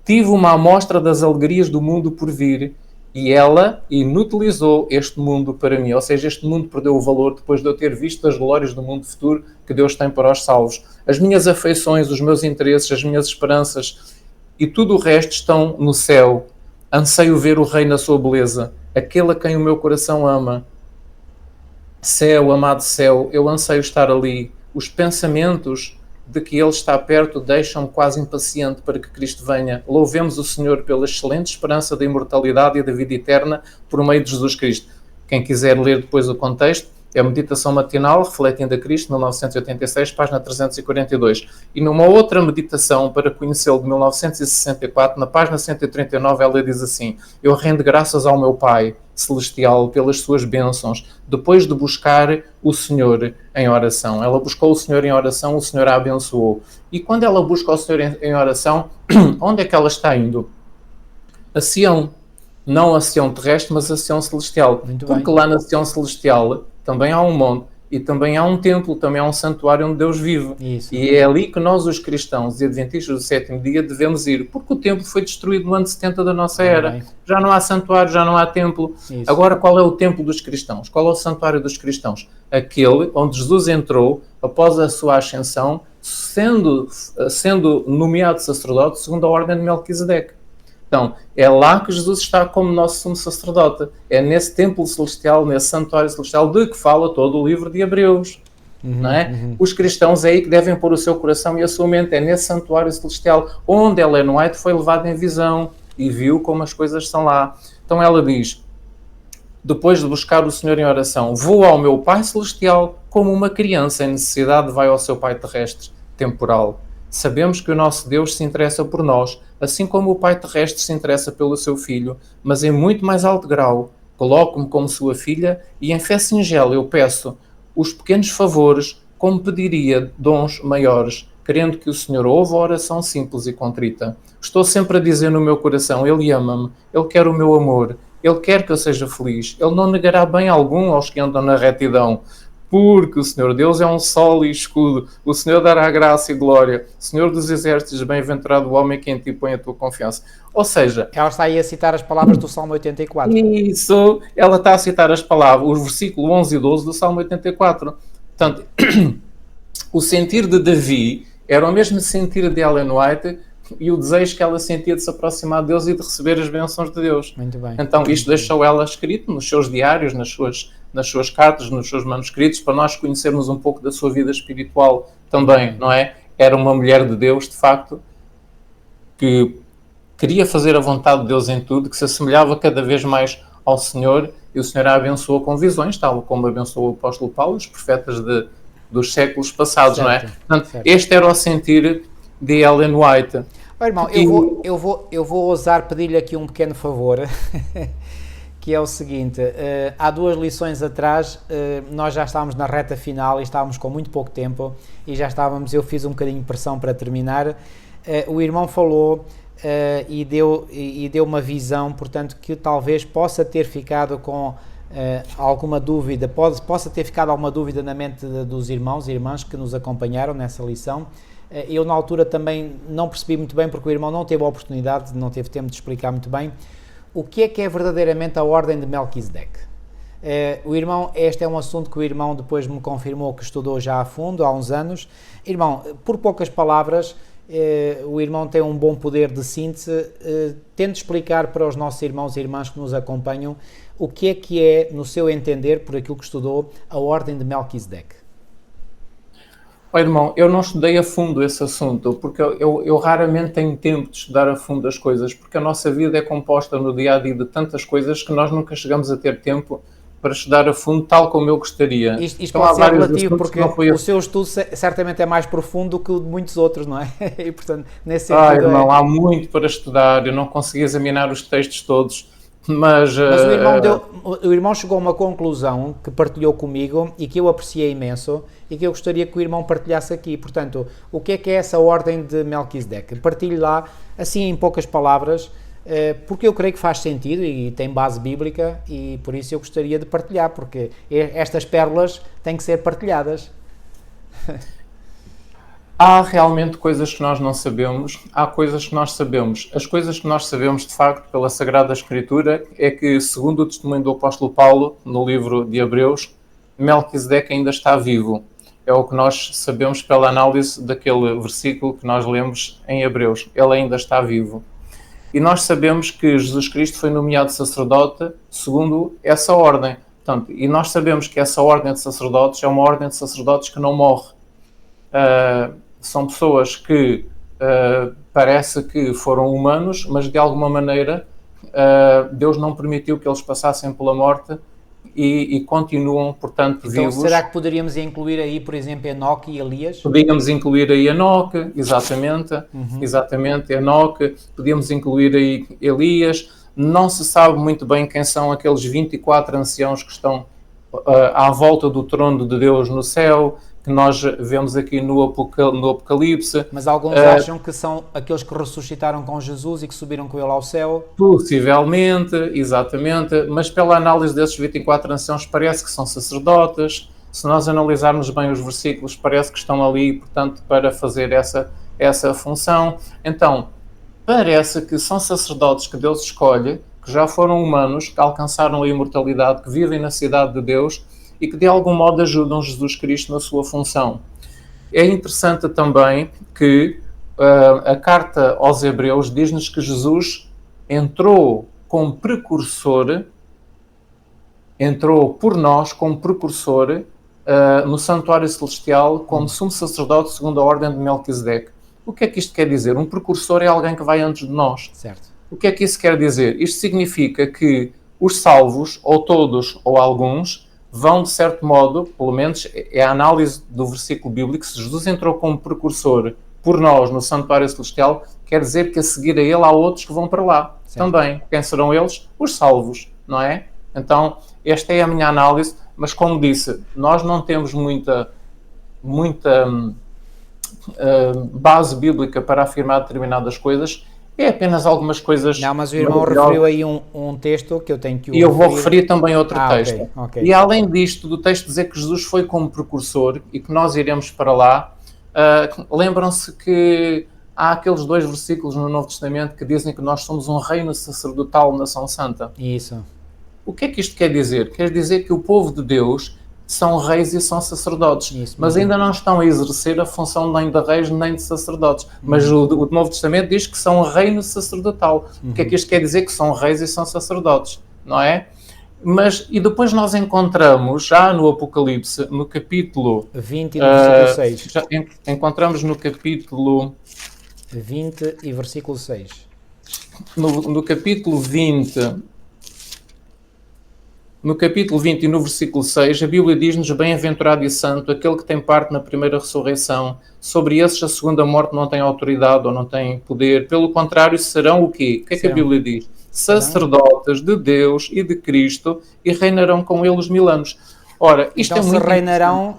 Tive uma amostra das alegrias do mundo por vir, e ela inutilizou este mundo para mim. Ou seja, este mundo perdeu o valor depois de eu ter visto as glórias do mundo futuro que Deus tem para os salvos. As minhas afeições, os meus interesses, as minhas esperanças e tudo o resto estão no céu. Anseio ver o Rei na sua beleza, aquele a quem o meu coração ama. Céu, amado céu, eu anseio estar ali. Os pensamentos de que Ele está perto deixam-me quase impaciente para que Cristo venha. Louvemos o Senhor pela excelente esperança da imortalidade e da vida eterna por meio de Jesus Cristo. Quem quiser ler depois o contexto, é a meditação matinal, refletindo a Cristo, 1986, página 342. E numa outra meditação, para conhecê-lo, de 1964, na página 139, ela diz assim: eu rendo graças ao meu Pai Celestial pelas suas bênçãos, depois de buscar o Senhor em oração. Ela buscou o Senhor em oração, o Senhor a abençoou. E quando ela busca o Senhor em oração, onde é que ela está indo? A Sião. Não a Sião terrestre, mas a Sião celestial. Porque lá na Sião celestial também há um monte e também há um templo, também há um santuário onde Deus vive. Isso. E é ali que nós, os cristãos e adventistas do sétimo dia, devemos ir, porque o templo foi destruído no ano 70 da nossa era. Bem. Já não há santuário, já não há templo. Isso. Agora, qual é o templo dos cristãos? Qual é o santuário dos cristãos? Aquele onde Jesus entrou após a sua ascensão, sendo nomeado sacerdote segundo a ordem de Melquisedeque. Então, é lá que Jesus está como nosso sumo sacerdote. É nesse templo celestial, nesse santuário celestial, de que fala todo o livro de Hebreus. Não é? Os cristãos é aí que devem pôr o seu coração e a sua mente. É nesse santuário celestial onde Ellen White foi levada em visão e viu como as coisas são lá. Então ela diz, depois de buscar o Senhor em oração, vou ao meu Pai Celestial como uma criança em necessidade vai ao seu Pai terrestre, temporal. Sabemos que o nosso Deus se interessa por nós, assim como o Pai terrestre se interessa pelo seu Filho, mas em muito mais alto grau. Coloco-me como sua filha e em fé singela eu peço os pequenos favores como pediria dons maiores, querendo que o Senhor ouva a oração simples e contrita. Estou sempre a dizer no meu coração, Ele ama-me, Ele quer o meu amor, Ele quer que eu seja feliz, Ele não negará bem algum aos que andam na retidão, porque o Senhor Deus é um sol e escudo, o Senhor dará graça e glória, Senhor dos exércitos, bem-aventurado o homem que em ti põe a tua confiança. Ou seja... Ela está aí a citar as palavras do Salmo 84. Isso, ela está a citar as palavras, o versículo 11 e 12 do Salmo 84. Portanto, o sentir de Davi era o mesmo sentir de Ellen White e o desejo que ela sentia de se aproximar de Deus e de receber as bênçãos de Deus. Muito bem. Então, isto deixou ela escrito nos seus diários, nas suas cartas, nos seus manuscritos, para nós conhecermos um pouco da sua vida espiritual também, não é? Era uma mulher de Deus, de facto, que queria fazer a vontade de Deus em tudo, que se assemelhava cada vez mais ao Senhor, e o Senhor a abençoou com visões, tal como abençoou o apóstolo Paulo, os profetas dos séculos passados, certo, não é? Portanto, certo. Este era o sentir de Ellen White. Oh, irmão, eu vou ousar pedir-lhe aqui um pequeno favor, que é o seguinte, há 2 lições atrás, nós já estávamos na reta final e estávamos com muito pouco tempo, e eu fiz um bocadinho de pressão para terminar, o irmão falou e deu uma visão, portanto, que talvez possa ter ficado com alguma dúvida, possa ter ficado alguma dúvida na mente dos irmãos e irmãs que nos acompanharam nessa lição. Eu na altura também não percebi muito bem, porque o irmão não teve a oportunidade, não teve tempo de explicar muito bem o que é verdadeiramente a ordem de Melquisedeque. O irmão, este é um assunto que o irmão depois me confirmou que estudou já a fundo, há uns anos. Irmão, por poucas palavras, o irmão tem um bom poder de síntese, tente explicar para os nossos irmãos e irmãs que nos acompanham o que é, no seu entender, por aquilo que estudou, a ordem de Melquisedeque. Oh, irmão, eu não estudei a fundo esse assunto, porque eu raramente tenho tempo de estudar a fundo as coisas, porque a nossa vida é composta no dia-a-dia de tantas coisas que nós nunca chegamos a ter tempo para estudar a fundo, tal como eu gostaria. Isto então, pode ser relativo, porque o seu estudo certamente é mais profundo do que o de muitos outros, não é? E, portanto, nesse sentido... irmão, há muito para estudar, eu não consegui examinar os textos todos, mas o irmão chegou a uma conclusão que partilhou comigo e que eu apreciei imenso e que eu gostaria que o irmão partilhasse aqui. Portanto, o que é essa ordem de Melquisedeque? Partilhe lá, assim em poucas palavras, porque eu creio que faz sentido e tem base bíblica, e por isso eu gostaria de partilhar, porque estas pérolas têm que ser partilhadas. Há realmente coisas que nós não sabemos, há coisas que nós sabemos. As coisas que nós sabemos, de facto, pela Sagrada Escritura, é que, segundo o testemunho do apóstolo Paulo, no livro de Hebreus, Melquisedeque ainda está vivo. É o que nós sabemos pela análise daquele versículo que nós lemos em Hebreus. Ele ainda está vivo. E nós sabemos que Jesus Cristo foi nomeado sacerdote segundo essa ordem. Portanto, e nós sabemos que essa ordem de sacerdotes é uma ordem de sacerdotes que não morre. São pessoas que parece que foram humanos, mas de alguma maneira Deus não permitiu que eles passassem pela morte e continuam, portanto, então, vivos. Será que poderíamos incluir aí, por exemplo, Enoque e Elias? Podíamos incluir aí Enoque, exatamente, exatamente, Enoque, podíamos incluir aí Elias. Não se sabe muito bem quem são aqueles 24 anciãos que estão à volta do trono de Deus no céu, que nós vemos aqui no Apocalipse. Mas alguns acham que são aqueles que ressuscitaram com Jesus e que subiram com ele ao céu? Possivelmente, exatamente, mas pela análise desses 24 anciãos parece que são sacerdotes, se nós analisarmos bem os versículos, parece que estão ali, portanto, para fazer essa função. Então, parece que são sacerdotes que Deus escolhe, que já foram humanos, que alcançaram a imortalidade, que vivem na cidade de Deus e que de algum modo ajudam Jesus Cristo na sua função. É interessante também que a carta aos Hebreus diz-nos que Jesus entrou como precursor, entrou por nós como precursor no santuário celestial como sumo sacerdote segundo a ordem de Melquisedeque. O que é que isto quer dizer? Um precursor é alguém que vai antes de nós. Certo. O que é que isso quer dizer? Isto significa que os salvos, ou todos ou alguns, vão de certo modo, pelo menos é a análise do versículo bíblico, se Jesus entrou como precursor por nós no santuário celestial, quer dizer que a seguir a ele há outros que vão para lá. Certo. Também. Quem serão eles? Os salvos, não é? Então, esta é a minha análise, mas como disse, nós não temos muita base bíblica para afirmar determinadas coisas, é apenas algumas coisas... Não, mas o irmão referiu aí um texto que eu tenho que... E eu vou referir também outro texto. Okay. E além disto, do texto dizer que Jesus foi como precursor e que nós iremos para lá, lembram-se que há aqueles 2 versículos no Novo Testamento que dizem que nós somos um reino sacerdotal, nação santa. Isso. O que é que isto quer dizer? Quer dizer que o povo de Deus são reis e são sacerdotes, isso, mas ainda não estão a exercer a função nem de reis nem de sacerdotes. Mas o Novo Testamento diz que são um reino sacerdotal. O que é que isto quer dizer? Que são reis e são sacerdotes, não é? E depois nós encontramos, já no Apocalipse, no capítulo... 20 e no versículo 6. Já encontramos no capítulo... 20 e versículo 6. No capítulo 20... No capítulo 20 e no versículo 6, a Bíblia diz-nos: bem-aventurado e santo aquele que tem parte na primeira ressurreição. Sobre esses a segunda morte não tem autoridade ou não tem poder. Pelo contrário, serão o quê? O que é que a Bíblia diz? Sacerdotes de Deus e de Cristo e reinarão com ele os 1000 anos. Ora, isto então, é muito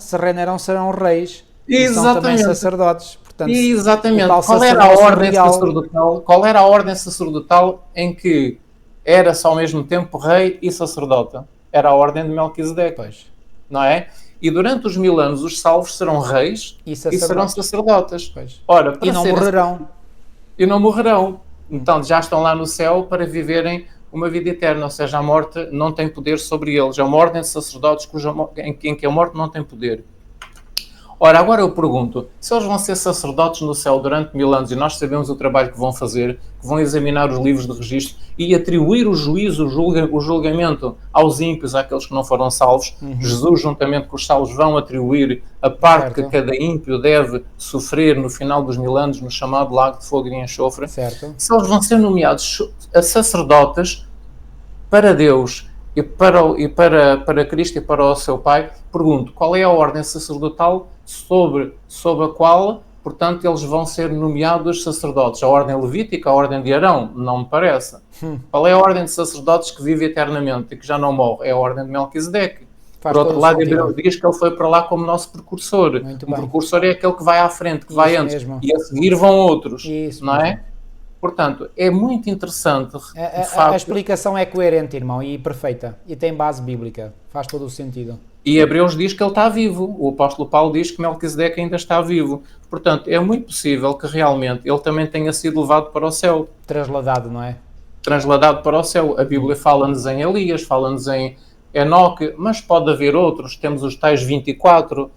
se reinarão, serão reis. Exatamente. E são também sacerdotes. Portanto, exatamente. Qual era a ordem sacerdotal? Qual era a ordem sacerdotal em que era-se ao mesmo tempo rei e sacerdote? Era a ordem de Melquisedeque, pois. Não é? E durante os 1000 anos os salvos serão reis e serão sacerdotes. Pois. Ora, e não morrerão. E não morrerão. Então já estão lá no céu para viverem uma vida eterna, ou seja, a morte não tem poder sobre eles. É uma ordem de sacerdotes em que a morte não tem poder. Ora, agora eu pergunto, se eles vão ser sacerdotes no céu durante 1000 anos e nós sabemos o trabalho que vão fazer, que vão examinar os livros de registro e atribuir o juízo, o julgamento aos ímpios, àqueles que não foram salvos, Jesus, juntamente com os salvos, vão atribuir a parte que cada ímpio deve sofrer no final dos 1000 anos, no chamado lago de fogo e enxofre. Certo. Se eles vão ser nomeados a sacerdotes para Deus e para Cristo e para o seu Pai, pergunto, qual é a ordem sacerdotal sobre a qual, portanto, eles vão ser nomeados sacerdotes? A ordem levítica, a ordem de Arão? Não me parece. Qual é a ordem de sacerdotes que vive eternamente e que já não morre? É a ordem de Melquisedeque. Por outro lado, Deus diz que ele foi para lá como nosso precursor. Um precursor é aquele que vai à frente, que vai antes. Mesmo. E a seguir vão outros. Isso não é? Portanto, é muito interessante. A explicação é coerente, irmão, e perfeita. E tem base bíblica. Faz todo o sentido. E Hebreus diz que ele está vivo. O apóstolo Paulo diz que Melquisedeque ainda está vivo. Portanto, é muito possível que realmente ele também tenha sido levado para o céu. Transladado, não é? Transladado para o céu. A Bíblia fala-nos em Elias, fala-nos em Enoque, mas pode haver outros. Temos os tais 24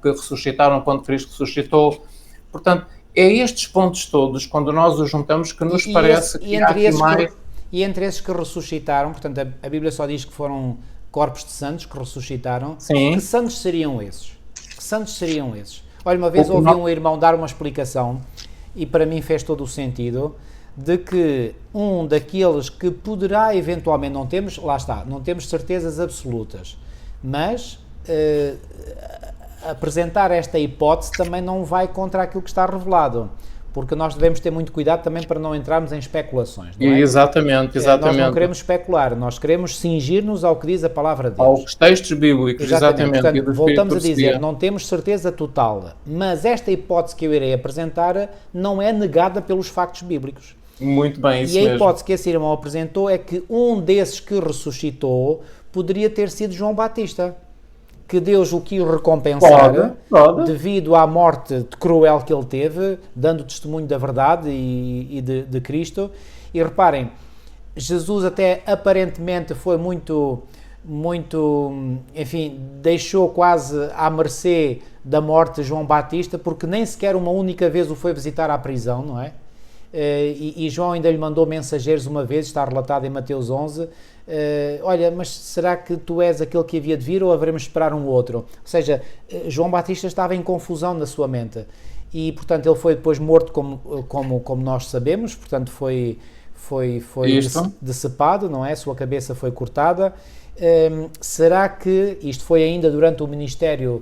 que ressuscitaram quando Cristo ressuscitou. Portanto, é estes pontos todos, quando nós os juntamos, que nos parece que há aqui mais... E entre esses que ressuscitaram, portanto, a Bíblia só diz que foram corpos de santos que ressuscitaram. Sim. Que santos seriam esses? Que santos seriam esses? Olha, uma vez ouvi um irmão dar uma explicação, e para mim fez todo o sentido, de que um daqueles que poderá eventualmente, não temos, lá está, não temos certezas absolutas, mas... apresentar esta hipótese também não vai contra aquilo que está revelado, porque nós devemos ter muito cuidado também para não entrarmos em especulações, não é? Exatamente. Nós não queremos especular, nós queremos cingir-nos ao que diz a palavra de Deus. Aos textos bíblicos, exatamente. Portanto, voltamos a dizer, não temos certeza total, mas esta hipótese que eu irei apresentar não é negada pelos factos bíblicos. Muito bem, isso mesmo. E a hipótese que esse irmão apresentou é que um desses que ressuscitou poderia ter sido João Batista, que Deus o quis recompensar Pode. devido à morte cruel que ele teve, dando testemunho da verdade e de Cristo. E reparem, Jesus até aparentemente foi muito, enfim, deixou quase à mercê da morte de João Batista, porque nem sequer uma única vez o foi visitar à prisão, não é? E João ainda lhe mandou mensageiros uma vez, está relatado em Mateus 11, olha, mas será que tu és aquele que havia de vir ou haveremos de esperar um outro? Ou seja, João Batista estava em confusão na sua mente e, portanto, ele foi depois morto como nós sabemos, portanto, foi decepado, não é? A sua cabeça foi cortada. Será que, isto foi ainda durante o ministério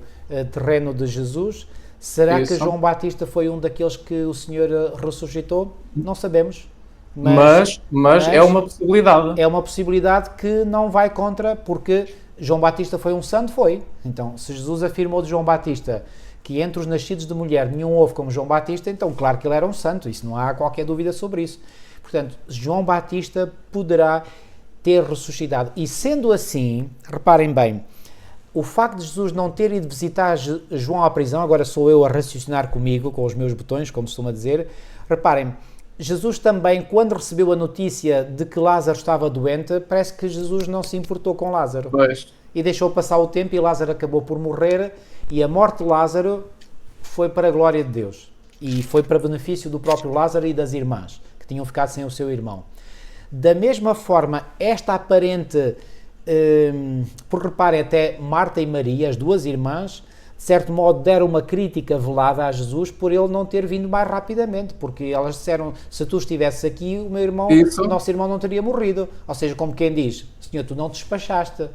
terreno de Jesus, será que João Batista foi um daqueles que o Senhor ressuscitou? Não sabemos. Mas é uma possibilidade. É uma possibilidade que não vai contra, porque João Batista foi um santo, foi. Então, se Jesus afirmou de João Batista que entre os nascidos de mulher nenhum houve como João Batista, então claro que ele era um santo, isso não há qualquer dúvida sobre isso. Portanto, João Batista poderá ter ressuscitado. E sendo assim, reparem bem, o facto de Jesus não ter ido visitar João à prisão, agora sou eu a raciocinar comigo, com os meus botões, como se costuma dizer, reparem, Jesus também, quando recebeu a notícia de que Lázaro estava doente, parece que Jesus não se importou com Lázaro. Pois. E deixou passar o tempo e Lázaro acabou por morrer, e a morte de Lázaro foi para a glória de Deus. E foi para benefício do próprio Lázaro e das irmãs, que tinham ficado sem o seu irmão. Da mesma forma, esta aparente... porque reparem, até Marta e Maria, as duas irmãs, de certo modo deram uma crítica velada a Jesus por ele não ter vindo mais rapidamente, porque elas disseram, se tu estivesses aqui, o meu irmão, o nosso irmão não teria morrido. Ou seja, como quem diz, Senhor, tu não te despachaste,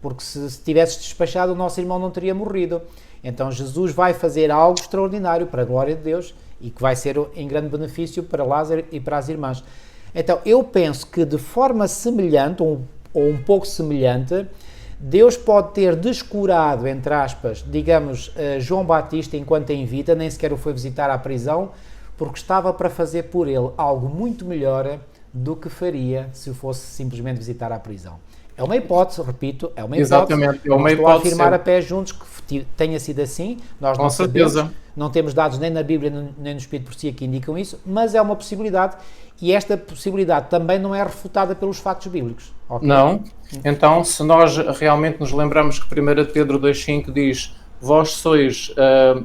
porque se tivesses despachado, o nosso irmão não teria morrido. Então Jesus vai fazer algo extraordinário para a glória de Deus e que vai ser em grande benefício para Lázaro e para as irmãs. Então eu penso que de forma semelhante, ou um pouco semelhante, Deus pode ter descurado, entre aspas, digamos, João Batista enquanto em vida, nem sequer o foi visitar à prisão, porque estava para fazer por ele algo muito melhor do que faria se o fosse simplesmente visitar à prisão. É uma hipótese, repito, é uma hipótese. Exatamente, é uma hipótese. Estou a afirmar sempre a pé juntos que tenha sido assim, nós com não certeza sabemos, não temos dados nem na Bíblia nem no Espírito por si que indicam isso, mas é uma possibilidade e esta possibilidade também não é refutada pelos fatos bíblicos. Okay? Não, então se nós realmente nos lembramos que 1 Pedro 2,5 diz, vós sois,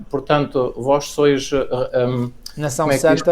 portanto, vós sois... Nação Santa,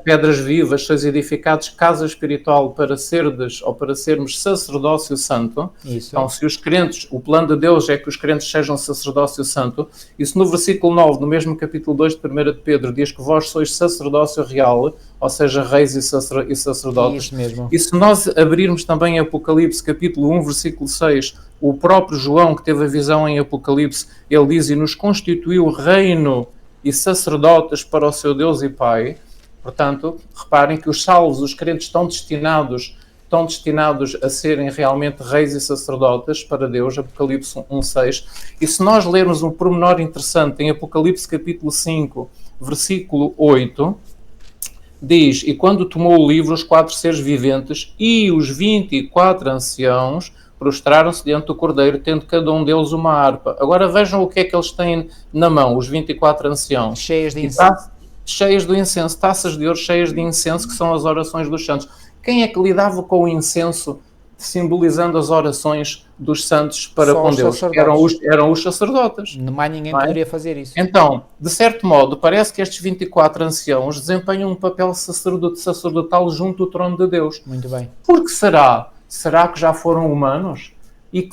pedras vivas, sois edificados casa espiritual para serdes ou para sermos sacerdócio santo. Isso. Então, se os crentes, o plano de Deus é que os crentes sejam sacerdócio santo, isso no versículo 9, no mesmo capítulo 2 de 1 de Pedro, diz que vós sois sacerdócio real, ou seja, reis e sacerdotes. Isso mesmo. E se nós abrirmos também Apocalipse, capítulo 1, versículo 6, o próprio João, que teve a visão em Apocalipse, ele diz, e nos constituiu reino e sacerdotes para o seu Deus e Pai. Portanto, reparem que os salvos, os crentes estão destinados a serem realmente reis e sacerdotes para Deus, Apocalipse 1:6. E se nós lermos um pormenor interessante em Apocalipse capítulo 5, versículo 8, diz, e quando tomou o livro, os 4 seres viventes e os 24 anciãos prostraram-se diante do Cordeiro, tendo cada um deles uma harpa. Agora vejam o que é que eles têm na mão, os 24 anciãos. Cheias de incenso. Cheias de incenso, taças de ouro cheias de incenso, que são as orações dos santos. Quem é que lidava com o incenso, simbolizando as orações dos santos para com Deus? Eram os sacerdotes. Mais ninguém poderia fazer isso. Então, de certo modo, parece que estes 24 anciãos desempenham um papel sacerdotal junto ao trono de Deus. Muito bem. Por que será? Será que já foram humanos e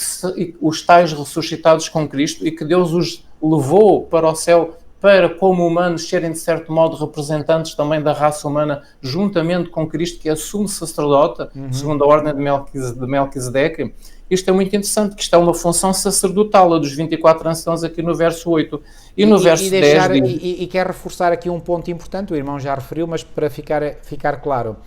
os tais ressuscitados com Cristo e que Deus os levou para o céu para, como humanos, serem de certo modo representantes também da raça humana juntamente com Cristo, que é sumo sacerdote, segundo a ordem de Melquisedeque? Isto é muito interessante, que isto é uma função sacerdotal, a dos 24 anciãos aqui no verso 8. E no verso 10 diz... E quer reforçar aqui um ponto importante, o irmão já referiu, mas para ficar claro...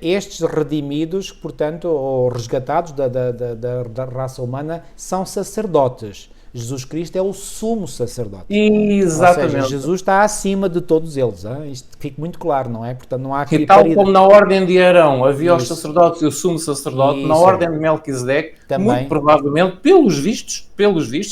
Estes redimidos, portanto, ou resgatados da raça humana, são sacerdotes. Jesus Cristo é o sumo sacerdote. Exatamente. Ou seja, Jesus está acima de todos eles. Hein? Isto fica muito claro, não é? Portanto, não há aqui E tal como na ordem de Arão havia os sacerdotes e o sumo sacerdote, na Isso. ordem de Melquisedeque, Também. muito provavelmente, pelos vistos,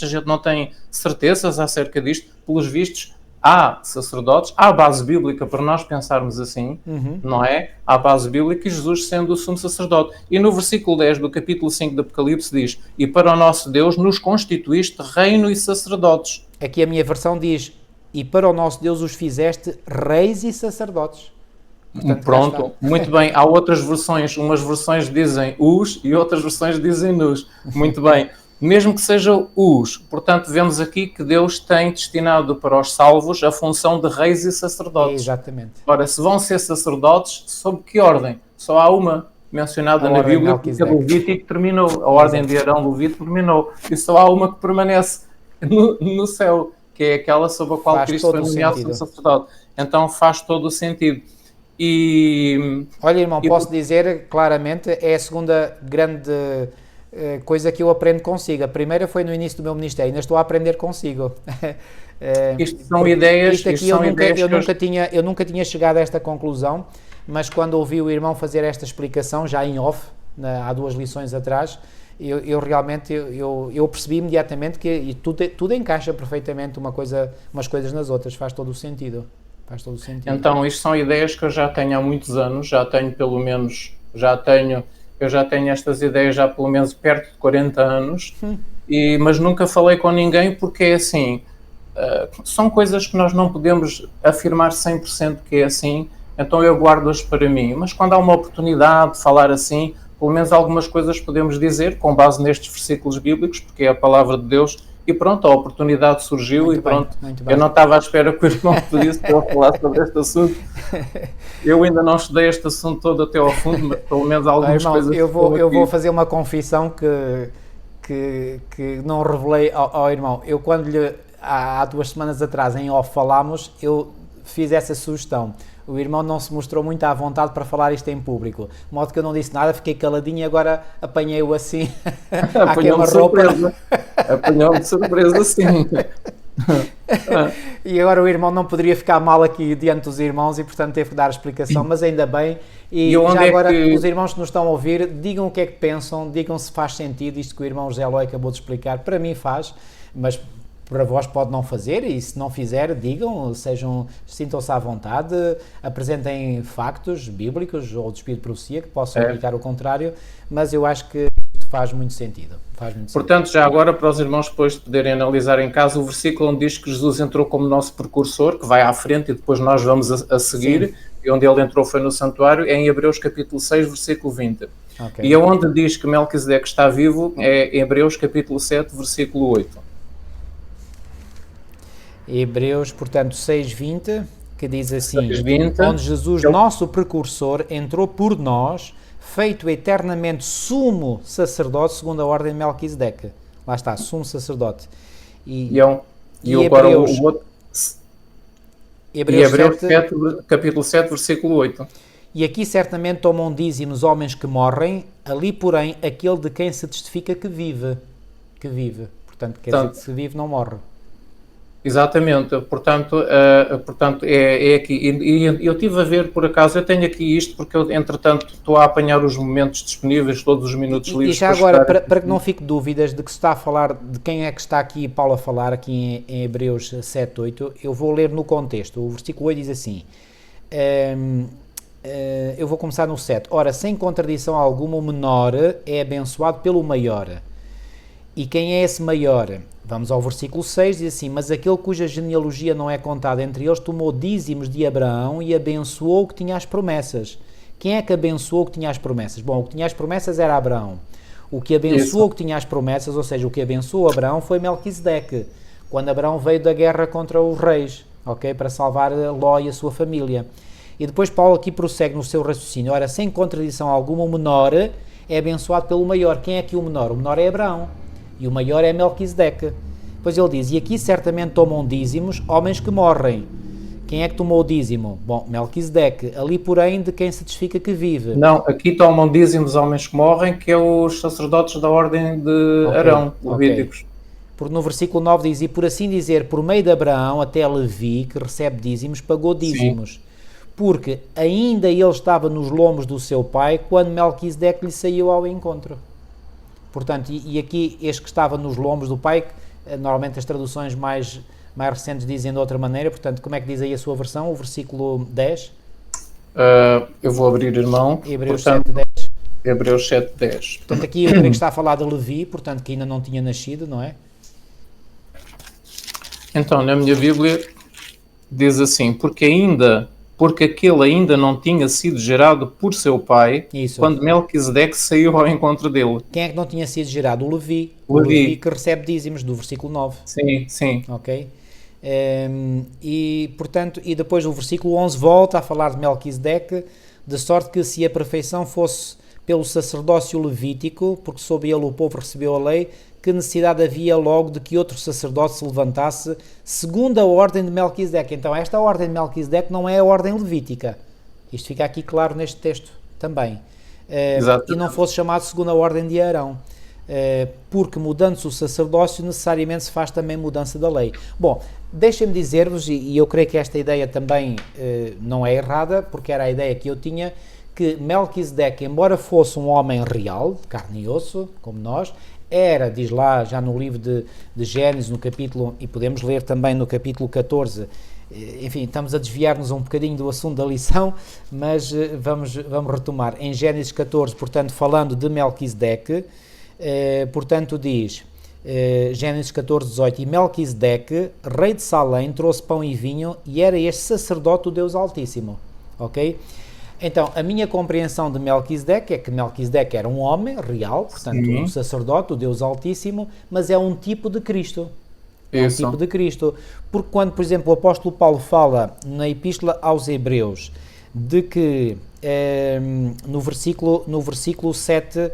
a gente não tem certezas acerca disto, pelos vistos, há sacerdotes, há base bíblica para nós pensarmos assim, não é? Há base bíblica e Jesus sendo o sumo sacerdote. E no versículo 10 do capítulo 5 do Apocalipse diz: e para o nosso Deus nos constituíste reino e sacerdotes. Aqui a minha versão diz: e para o nosso Deus os fizeste reis e sacerdotes. Portanto, pronto, muito bem. Há outras versões, umas versões dizem os e outras versões dizem nos. Muito bem. Mesmo que seja os, portanto, vemos aqui que Deus tem destinado para os salvos a função de reis e sacerdotes. Exatamente. Ora, se vão ser sacerdotes, sob que ordem? Só há uma mencionada na Bíblia, porque Levítico terminou. A ordem de Arão Levítico terminou. E só há uma que permanece no céu, que é aquela sob a qual Cristo foi nomeado como sacerdote. Então faz todo o sentido. E... Olha, irmão, posso dizer claramente, é a segunda grande coisa que eu aprendo consigo. A primeira foi no início do meu ministério, ainda estou a aprender consigo. Isto são ideias... Isto aqui eu nunca tinha chegado a esta conclusão, mas quando ouvi o irmão fazer esta explicação, já em off, há 2 lições atrás, eu realmente percebi imediatamente que tudo encaixa perfeitamente umas coisas nas outras, faz todo o sentido. Então, isto são ideias que eu já tenho há muitos anos, eu já tenho estas ideias já pelo menos perto de 40 anos, mas nunca falei com ninguém porque é assim, são coisas que nós não podemos afirmar 100% que é assim, então eu guardo-as para mim, mas quando há uma oportunidade de falar assim, pelo menos algumas coisas podemos dizer com base nestes versículos bíblicos, porque é a palavra de Deus. E pronto, a oportunidade surgiu muito e pronto, eu não estava à espera que o irmão pedisse para eu falar sobre este assunto. Eu ainda não estudei este assunto todo até ao fundo, mas pelo menos algumas coisas... Eu vou fazer uma confissão que não revelei ao irmão. Eu quando há 2 semanas atrás em off falámos, eu fiz essa sugestão. O irmão não se mostrou muito à vontade para falar isto em público. De modo que eu não disse nada, fiquei caladinho e agora apanhei-o assim, à queima-roupa. Apanhou-me de surpresa, sim. E agora o irmão não poderia ficar mal aqui diante dos irmãos e, portanto, teve que dar a explicação, mas ainda bem. E já agora, os irmãos que nos estão a ouvir, digam o que é que pensam, digam se faz sentido isto que o irmão José Eloy acabou de explicar. Para mim faz, mas... para vós pode não fazer, e se não fizer, digam, sintam-se à vontade, apresentem factos bíblicos ou de espírito de profecia que possam indicar o contrário, mas eu acho que isto faz muito sentido. Portanto, já agora, para os irmãos depois poderem analisar em casa, o versículo onde diz que Jesus entrou como nosso precursor, que vai à frente e depois nós vamos a seguir, sim, e onde ele entrou foi no santuário, é em Hebreus capítulo 6, versículo 20. Okay. E onde diz que Melquisedeque está vivo é em Hebreus capítulo 7, versículo 8. Hebreus, portanto, 6:20, que diz assim: 6:20, onde Jesus, nosso precursor, entrou por nós, feito eternamente sumo sacerdote, segundo a ordem de Melquisedeque. Lá está, sumo sacerdote. E agora Hebreus, o outro... Hebreus 7, capítulo 7, versículo 8. E aqui certamente tomam dízimos homens que morrem, ali, porém, aquele de quem se testifica que vive. Portanto, quer dizer que se vive, não morre. Exatamente, portanto é aqui, e eu estive a ver por acaso, eu tenho aqui isto porque eu entretanto estou a apanhar os momentos disponíveis, todos os minutos livres. E já agora, para que não fique dúvidas de que se está a falar, de quem é que está aqui Paulo a falar aqui em Hebreus 7, 8, eu vou ler no contexto. O versículo 8 diz assim, eu vou começar no 7, ora, sem contradição alguma o menor é abençoado pelo maior. E quem é esse maior? Vamos ao versículo 6, diz assim, mas aquele cuja genealogia não é contada entre eles tomou dízimos de Abraão e abençoou o que tinha as promessas. Quem é que abençoou o que tinha as promessas? Bom, o que tinha as promessas era Abraão. O que abençoou o que tinha as promessas, ou seja, o que abençoou Abraão foi Melquisedeque, quando Abraão veio da guerra contra os reis, ok, para salvar Ló e a sua família. E depois Paulo aqui prossegue no seu raciocínio, ora, sem contradição alguma, o menor é abençoado pelo maior. Quem é aqui o menor? O menor é Abraão. E o maior é Melquisedeque. Depois ele diz, e aqui certamente tomam dízimos homens que morrem. Quem é que tomou o dízimo? Bom, Melquisedeque. Ali, porém, de quem se testifica que vive. Não, aqui tomam dízimos homens que morrem, que é os sacerdotes da ordem de Arão, levíticos. Porque no versículo 9 diz, e por assim dizer, por meio de Abraão até Levi, que recebe dízimos, pagou dízimos. Sim. Porque ainda ele estava nos lombos do seu pai quando Melquisedeque lhe saiu ao encontro. Portanto, e aqui este que estava nos lombos do pai, normalmente as traduções mais recentes dizem de outra maneira, portanto, como é que diz aí a sua versão, o versículo 10? Eu vou abrir, irmão. Hebreus portanto, 7:10. Hebreus 7:10. Portanto, aqui eu creio que está a falar de Levi, portanto, que ainda não tinha nascido, não é? Então, na minha Bíblia, diz assim, porque aquele ainda não tinha sido gerado por seu pai, isso, quando Melquisedeque saiu ao encontro dele. Quem é que não tinha sido gerado? O Levi. O Levi que recebe dízimos, do versículo 9. Sim. Ok. E, portanto, e depois o versículo 11 volta a falar de Melquisedeque, de sorte que se a perfeição fosse pelo sacerdócio levítico, porque sob ele o povo recebeu a lei, que necessidade havia logo de que outro sacerdote se levantasse segundo a ordem de Melquisedeque. Então esta ordem de Melquisedeque não é a ordem levítica. Isto fica aqui claro neste texto também. E não fosse chamado segundo a ordem de Arão. Porque mudando-se o sacerdócio necessariamente se faz também mudança da lei. Bom, deixem-me dizer-vos, e eu creio que esta ideia também não é errada, porque era a ideia que eu tinha, que Melquisedeque, embora fosse um homem real, de carne e osso, como nós, era, diz lá já no livro de Gênesis, no capítulo, e podemos ler também no capítulo 14, enfim, estamos a desviar-nos um bocadinho do assunto da lição, mas vamos retomar. Em Gênesis 14, portanto, falando de Melquisedeque, portanto diz, Gênesis 14, 18, e Melquisedeque, rei de Salém, trouxe pão e vinho, e era este sacerdote do Deus Altíssimo, ok? Então, a minha compreensão de Melquisedeque é que Melquisedeque era um homem real, portanto, um sacerdote, o Deus Altíssimo, mas é um tipo de Cristo. É um tipo de Cristo. Porque quando, por exemplo, o apóstolo Paulo fala na Epístola aos Hebreus de que no versículo 7,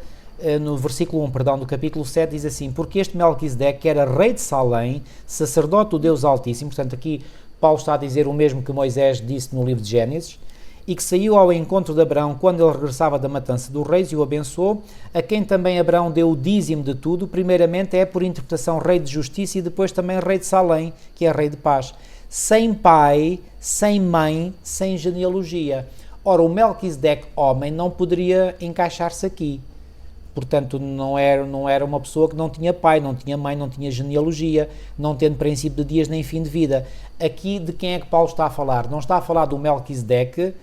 no versículo 1, perdão, do capítulo 7, diz assim, porque este Melquisedeque era rei de Salém, sacerdote do Deus Altíssimo, portanto aqui Paulo está a dizer o mesmo que Moisés disse no livro de Gênesis, e que saiu ao encontro de Abraão quando ele regressava da matança dos reis e o abençoou, a quem também Abraão deu o dízimo de tudo, primeiramente é por interpretação rei de justiça e depois também rei de Salém, que é rei de paz, sem pai, sem mãe, sem genealogia. Ora, o Melquisedeque, homem, não poderia encaixar-se aqui. Portanto, não era uma pessoa que não tinha pai, não tinha mãe, não tinha genealogia, não tendo princípio de dias nem fim de vida. Aqui, de quem é que Paulo está a falar? Não está a falar do Melquisedeque,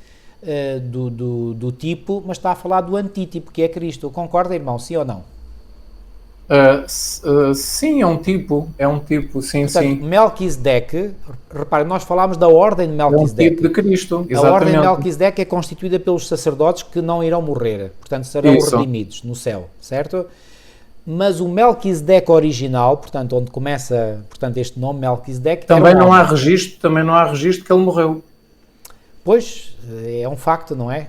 do tipo, mas está a falar do antítipo, que é Cristo. Concorda, irmão? Sim ou não? Sim, é um tipo, sim, portanto, sim. Melquisedeque, repare, nós falámos da ordem de Melquisedeque. É um tipo de Cristo, exatamente. A ordem de Melquisedeque é constituída pelos sacerdotes que não irão morrer, portanto serão redimidos no céu, certo? Mas o Melquisedeque original, portanto, onde começa, portanto, este nome Melquisedeque, também não há registro que ele morreu. Pois, é um facto, não é?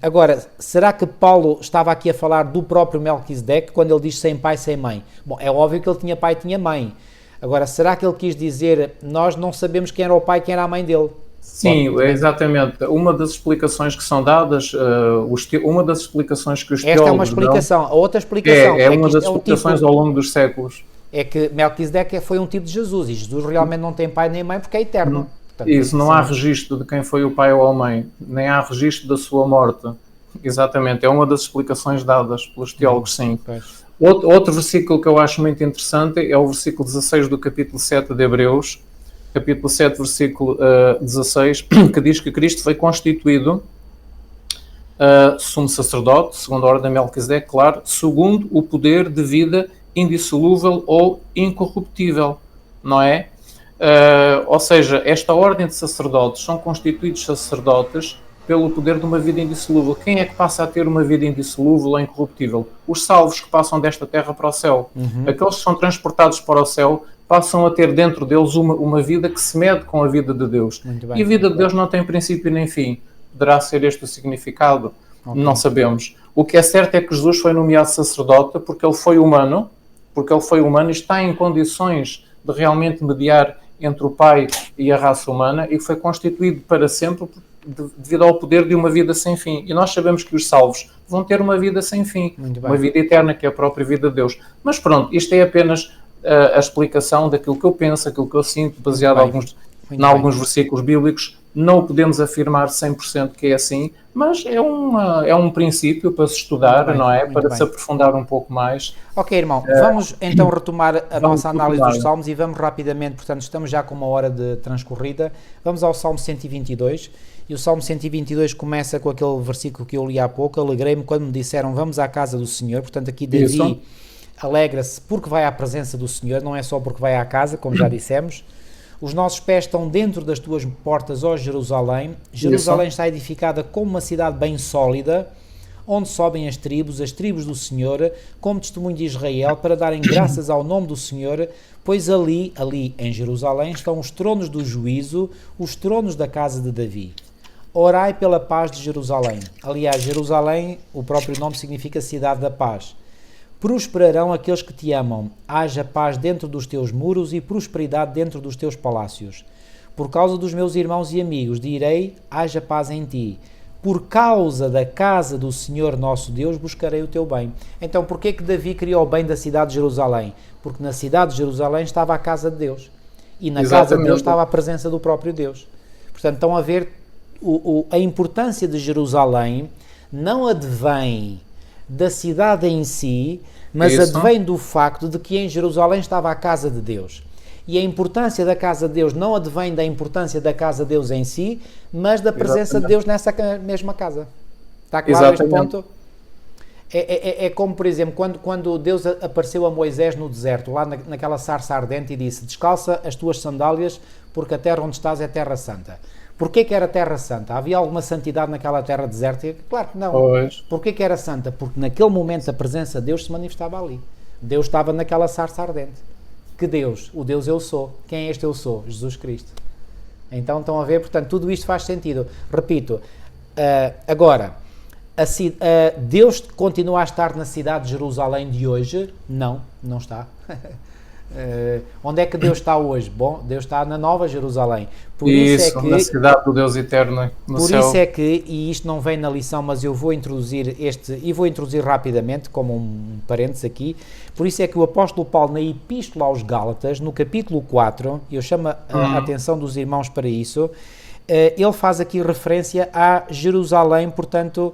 Agora, será que Paulo estava aqui a falar do próprio Melquisedeque quando ele diz sem pai, sem mãe? Bom, é óbvio que ele tinha pai e tinha mãe. Agora, será que ele quis dizer, nós não sabemos quem era o pai e quem era a mãe dele? Sim, exatamente. Uma das explicações que são dadas, uma das explicações que os teólogos esta é uma explicação. A outra explicação é uma das explicações ao longo dos séculos. É que Melquisedeque foi um tipo de Jesus e Jesus realmente não tem pai nem mãe porque é eterno. Portanto, isso, não há registro de quem foi o pai ou a mãe, nem há registro da sua morte. Exatamente, é uma das explicações dadas pelos teólogos, sim. Outro versículo que eu acho muito interessante é o versículo 16 do capítulo 7 de Hebreus, capítulo 7, versículo 16, que diz que Cristo foi constituído sumo sacerdote, segundo a ordem de Melquisedeque, claro, segundo o poder de vida indissolúvel ou incorruptível, não é? Ou seja, esta ordem de sacerdotes são constituídos sacerdotes pelo poder de uma vida indissolúvel. Quem é que passa a ter uma vida indissolúvel ou incorruptível? Os salvos que passam desta terra para o céu. Aqueles que são transportados para o céu passam a ter dentro deles uma vida que se mede com a vida de Deus. E a vida de Deus não tem princípio nem fim. Poderá ser este o significado? Não sabemos. O que é certo é que Jesus foi nomeado sacerdote porque ele foi humano e está em condições de realmente mediar entre o Pai e a raça humana e foi constituído para sempre devido ao poder de uma vida sem fim. E nós sabemos que os salvos vão ter uma vida sem fim, uma vida eterna, que é a própria vida de Deus. Mas pronto, isto é apenas a explicação daquilo que eu penso, aquilo que eu sinto, baseado em alguns versículos bíblicos. Não o podemos afirmar 100% que é assim, mas é um princípio para se estudar, não é? Para se aprofundar um pouco mais. Ok, irmão, vamos então retomar a nossa análise dos Salmos e vamos rapidamente, portanto, estamos já com uma hora de transcorrida, vamos ao Salmo 122, e o Salmo 122 começa com aquele versículo que eu li há pouco: alegrei-me quando me disseram, vamos à casa do Senhor. Portanto, aqui Davi alegra-se porque vai à presença do Senhor, não é só porque vai à casa, como já dissemos. Os nossos pés estão dentro das tuas portas, ó Jerusalém. Jerusalém está edificada como uma cidade bem sólida, onde sobem as tribos do Senhor, como testemunho de Israel, para darem graças ao nome do Senhor, pois ali em Jerusalém estão os tronos do juízo, os tronos da casa de Davi. Orai pela paz de Jerusalém. Aliás, Jerusalém, o próprio nome significa cidade da paz. Prosperarão aqueles que te amam. Haja paz dentro dos teus muros e prosperidade dentro dos teus palácios. Por causa dos meus irmãos e amigos, direi, haja paz em ti. Por causa da casa do Senhor nosso Deus, buscarei o teu bem. Então, porquê que Davi queria o bem da cidade de Jerusalém? Porque na cidade de Jerusalém estava a casa de Deus. E na casa de Deus estava a presença do próprio Deus. Portanto, estão a ver a importância de Jerusalém não advém da cidade em si, mas advém do facto de que em Jerusalém estava a casa de Deus. E a importância da casa de Deus não advém da importância da casa de Deus em si, mas da presença de Deus nessa mesma casa. Está claro este ponto? É como, por exemplo, quando Deus apareceu a Moisés no deserto, lá naquela sarça ardente, e disse, descalça as tuas sandálias, porque a terra onde estás é terra santa. Porquê que era terra santa? Havia alguma santidade naquela terra desértica? Claro que não. Porquê que era santa? Porque naquele momento a presença de Deus se manifestava ali. Deus estava naquela sarça ardente. Que Deus? O Deus eu sou. Quem é este eu sou? Jesus Cristo. Então estão a ver, portanto, tudo isto faz sentido. Repito, agora, Deus continua a estar na cidade de Jerusalém de hoje? Não, não está. Onde é que Deus está hoje? Bom, Deus está na Nova Jerusalém. Por isso é que, na cidade do Deus eterno no por céu. Isso é que, e isto não vem na lição, mas eu vou introduzir vou introduzir rapidamente, como um parênteses aqui, por isso é que o apóstolo Paulo, na Epístola aos Gálatas, no capítulo 4, eu chamo a atenção dos irmãos para isso, ele faz aqui referência a Jerusalém, portanto,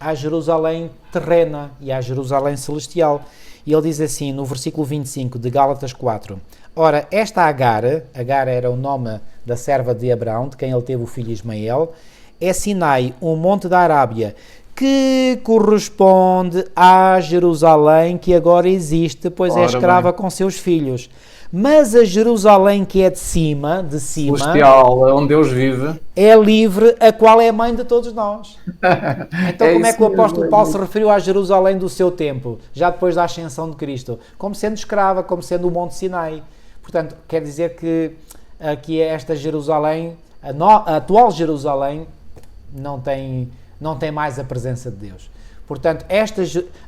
à Jerusalém terrena e à Jerusalém celestial. E ele diz assim, no versículo 25 de Gálatas 4, ora, esta Agar era o nome da serva de Abraão, de quem ele teve o filho Ismael, é Sinai, um monte da Arábia, que corresponde à Jerusalém que agora existe, pois é escrava com seus filhos. Mas a Jerusalém que é de cima, celestial, onde Deus vive, é livre, a qual é a mãe de todos nós. Então como é que o apóstolo Paulo se referiu à Jerusalém do seu tempo, já depois da ascensão de Cristo? Como sendo escrava, como sendo o Monte Sinai. Portanto, quer dizer que aqui esta Jerusalém, a atual Jerusalém, não tem mais a presença de Deus. Portanto,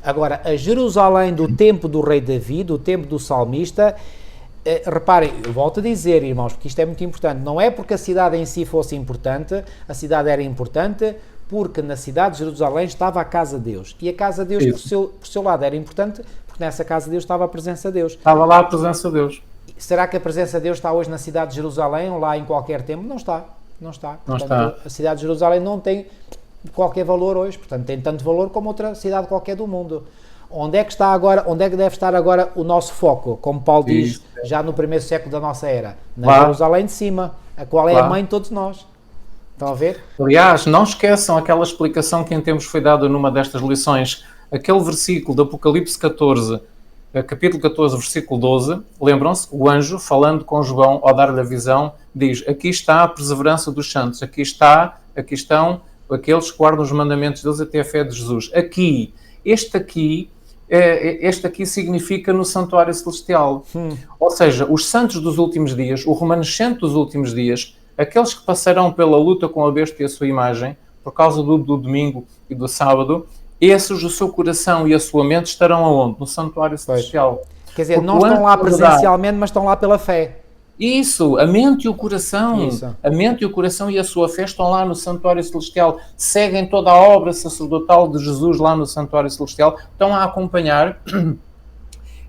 agora, a Jerusalém do tempo do rei Davi, do tempo do salmista, reparem, eu volto a dizer, irmãos, porque isto é muito importante, não é porque a cidade em si fosse importante, a cidade era importante porque na cidade de Jerusalém estava a casa de Deus, e a casa de Deus por seu lado era importante porque nessa casa de Deus estava a presença de Deus. Estava lá a presença de Deus. Será que a presença de Deus está hoje na cidade de Jerusalém ou lá em qualquer tempo? Não está. Portanto, a cidade de Jerusalém não tem qualquer valor hoje, portanto tem tanto valor como outra cidade qualquer do mundo. Onde é que deve estar agora o nosso foco? Como Paulo diz, já no primeiro século da nossa era, na Jerusalém de cima, a qual é a mãe de todos nós. Estão a ver? Aliás, não esqueçam aquela explicação que em tempos foi dada numa destas lições, aquele versículo de Apocalipse 14, capítulo 14, versículo 12, lembram-se? O anjo, falando com João, ao dar-lhe a visão, diz, aqui está a perseverança dos santos, aqui estão aqueles que guardam os mandamentos de Deus até a fé de Jesus. Este aqui significa no santuário celestial. Ou seja, os santos dos últimos dias, o remanescente dos últimos dias, aqueles que passarão pela luta com a besta e a sua imagem, por causa do domingo e do sábado, esses, o seu coração e a sua mente estarão aonde? No santuário celestial. Quer dizer, não estão lá presencialmente, mas estão lá pela fé. Isso, a mente e o coração, a mente e o coração e a sua fé estão lá no santuário celestial, seguem toda a obra sacerdotal de Jesus lá no santuário celestial, estão a acompanhar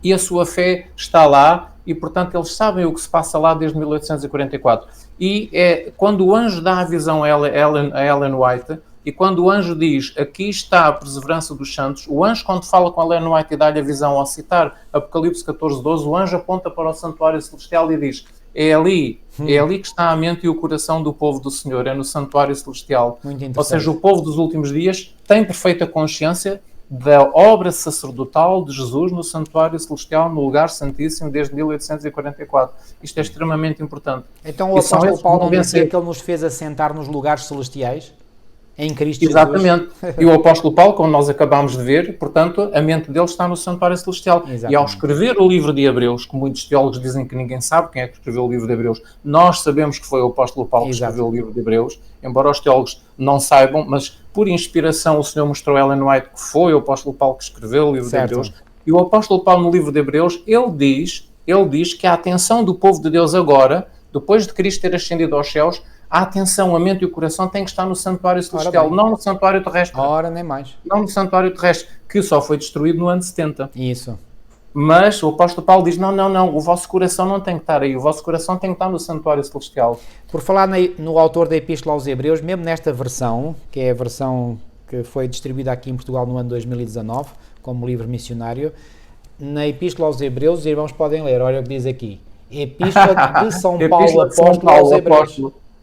e a sua fé está lá, e portanto eles sabem o que se passa lá desde 1844. E quando o anjo dá a visão a Ellen White, e quando o anjo diz, aqui está a perseverança dos santos, o anjo, quando fala com Ellen White e dá-lhe a visão, ao citar Apocalipse 14:12, o anjo aponta para o santuário celestial e diz, é ali que está a mente e o coração do povo do Senhor, é no santuário celestial. Ou seja, o povo dos últimos dias tem perfeita consciência da obra sacerdotal de Jesus no santuário celestial, no lugar santíssimo, desde 1844. Isto é extremamente importante. Então o apóstolo Paulo não dizia que ele nos fez assentar nos lugares celestiais? Em Cristo Jesus. Exatamente. E o apóstolo Paulo, como nós acabámos de ver, portanto, a mente dele está no santuário celestial. Exatamente. E ao escrever o livro de Hebreus, que muitos teólogos dizem que ninguém sabe quem é que escreveu o livro de Hebreus, nós sabemos que foi o apóstolo Paulo que escreveu o livro de Hebreus, embora os teólogos não saibam, mas por inspiração o Senhor mostrou a Ellen White que foi o apóstolo Paulo que escreveu o livro de Hebreus. E o apóstolo Paulo, no livro de Hebreus, ele diz que a atenção do povo de Deus agora, depois de Cristo ter ascendido aos céus, a atenção, a mente e o coração têm que estar no santuário celestial, não no santuário terrestre. Ora, nem mais. Não no santuário terrestre, que só foi destruído no ano 70. Isso. Mas o apóstolo Paulo diz, não, o vosso coração não tem que estar aí, o vosso coração tem que estar no santuário celestial. Por falar no autor da Epístola aos Hebreus, mesmo nesta versão, que é a versão que foi distribuída aqui em Portugal no ano 2019, como livro missionário, na Epístola aos Hebreus, os irmãos podem ler, olha o que diz aqui. Epístola de São Paulo, apóstolo aos Hebreus.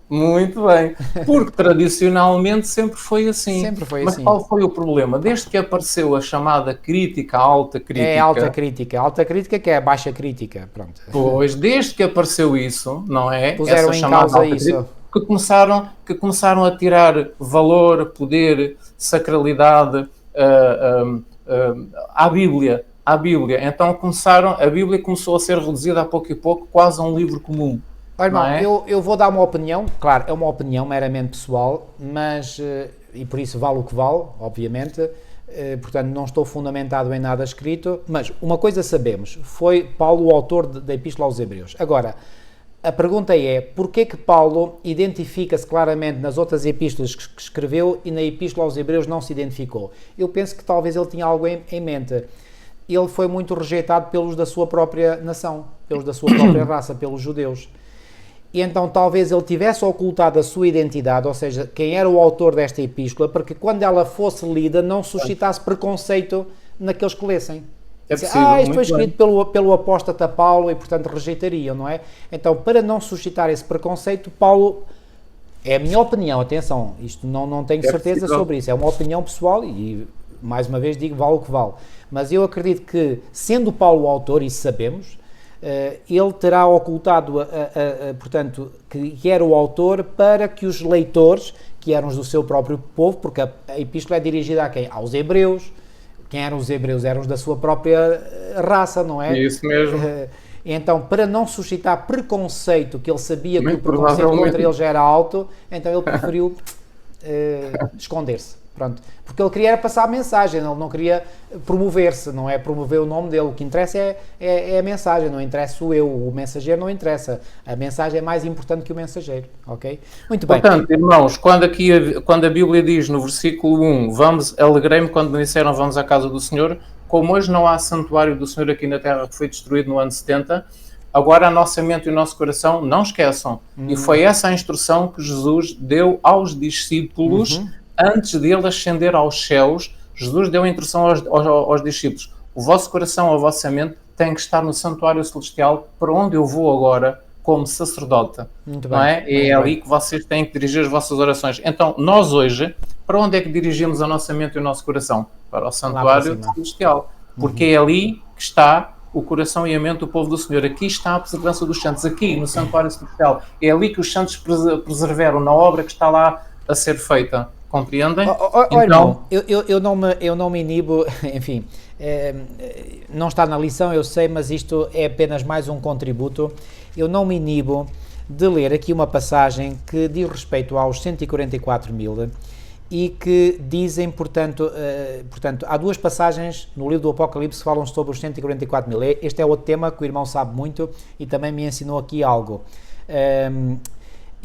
Muito bem, porque tradicionalmente sempre foi assim. Sempre foi assim. Mas qual foi o problema? Desde que apareceu a chamada crítica, a alta crítica... É alta crítica que é a baixa crítica, pronto. Pois, desde que apareceu isso, não é? Puseram essa em chamada causa alta isso. Crítica, que começaram a tirar valor, poder, sacralidade à Bíblia. Então a Bíblia começou a ser reduzida a pouco e pouco, quase a um livro comum. Olha, irmão, eu vou dar uma opinião, claro, é uma opinião meramente pessoal, mas, e por isso vale o que vale, obviamente, portanto não estou fundamentado em nada escrito, mas uma coisa sabemos, foi Paulo o autor da Epístola aos Hebreus. Agora, a pergunta é, porquê que Paulo identifica-se claramente nas outras epístolas que escreveu e na Epístola aos Hebreus não se identificou? Eu penso que talvez ele tinha algo em mente. Ele foi muito rejeitado pelos da sua própria nação, pelos da sua própria raça, pelos judeus. E então talvez ele tivesse ocultado a sua identidade, ou seja, quem era o autor desta epístola, para que quando ela fosse lida não suscitasse preconceito naqueles que lessem. É possível, isto foi escrito pelo apóstata Paulo e portanto rejeitariam, não é? Então, para não suscitar esse preconceito, Paulo, é a minha opinião, atenção, isto não tenho certeza sobre isso, é uma opinião pessoal e, mais uma vez digo, vale o que vale. Mas eu acredito que, sendo Paulo o autor, isso sabemos, ele terá ocultado, portanto, que era o autor para que os leitores, que eram do seu próprio povo, porque a epístola é dirigida a quem? Aos hebreus. Quem eram os hebreus? Eram os da sua própria raça, não é? Isso mesmo. Então, para não suscitar preconceito, que ele sabia que o preconceito contra ele já era alto, então ele preferiu esconder-se. Pronto. Porque ele queria passar a mensagem, ele não queria promover-se, não é promover o nome dele. O que interessa é a mensagem, não interessa o mensageiro não interessa. A mensagem é mais importante que o mensageiro, ok? Muito bem. Portanto, irmãos, quando a Bíblia diz no versículo 1, alegrei-me quando me disseram vamos à casa do Senhor, como hoje não há santuário do Senhor aqui na terra que foi destruído no ano 70, agora a nossa mente e o nosso coração não esqueçam. E foi essa a instrução que Jesus deu aos discípulos antes de ele ascender aos céus. Jesus deu a instrução aos discípulos: o vosso coração, a vossa mente tem que estar no santuário celestial, para onde eu vou agora como sacerdote. Muito não bem, é? E é ali que vocês têm que dirigir as vossas orações. Então, nós hoje, para onde é que dirigimos a nossa mente e o nosso coração? Para o santuário celestial. Porque é ali que está o coração e a mente do povo do Senhor. Aqui está a preservança dos santos, aqui no santuário celestial. É ali que os santos preservaram na obra que está lá a ser feita. Compreendem? Então, eu não me inibo, enfim, não está na lição, eu sei, mas isto é apenas mais um contributo. Eu não me inibo de ler aqui uma passagem que diz respeito aos 144 mil e que dizem, portanto, há duas passagens no livro do Apocalipse que falam sobre os 144 mil. Este é outro tema que o irmão sabe muito e também me ensinou aqui algo.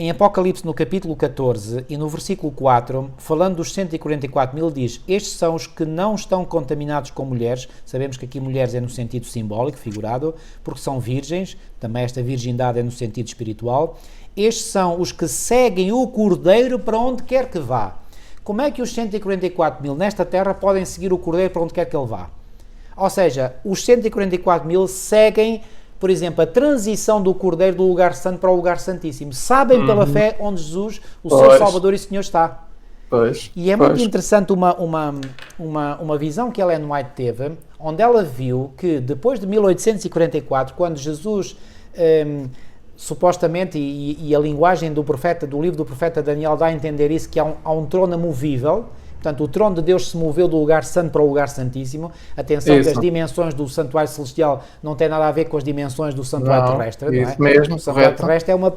Em Apocalipse, no capítulo 14 e no versículo 4, falando dos 144.000, diz: estes são os que não estão contaminados com mulheres. Sabemos que aqui mulheres é no sentido simbólico, figurado, porque são virgens, também esta virgindade é no sentido espiritual. Estes são os que seguem o Cordeiro para onde quer que vá. Como é que os 144.000 nesta terra podem seguir o Cordeiro para onde quer que ele vá? Ou seja, os 144.000 seguem, por exemplo, a transição do Cordeiro do lugar santo para o lugar santíssimo. Sabem pela fé onde Jesus, o seu Salvador e Senhor, está. E é muito interessante uma visão que Ellen White teve, onde ela viu que depois de 1844, quando Jesus, supostamente, e a linguagem do livro do profeta Daniel dá a entender isso, que há um trono amovível. Portanto, o trono de Deus se moveu do lugar santo para o lugar santíssimo. Atenção que as dimensões do santuário celestial não têm nada a ver com as dimensões do santuário terrestre, não é? Mesmo, o santuário terrestre é uma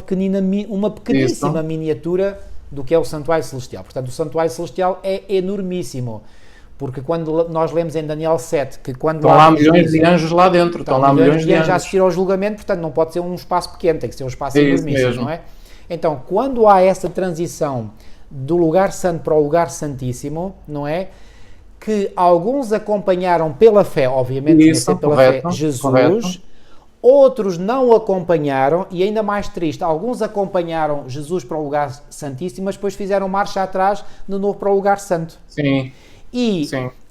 pequeníssima miniatura do que é o santuário celestial. Portanto, o santuário celestial é enormíssimo. Porque quando nós lemos em Daniel 7 que quando estão lá milhões de anjos lá dentro, estão lá milhões de anjos a assistir ao julgamento, portanto não pode ser um espaço pequeno, tem que ser um espaço enormíssimo, não é? Então, quando há essa transição do lugar santo para o lugar santíssimo, não é? Que alguns acompanharam pela fé, obviamente, pela fé, Jesus, outros não acompanharam, e ainda mais triste, alguns acompanharam Jesus para o lugar santíssimo, mas depois fizeram marcha atrás de novo para o lugar santo. Sim.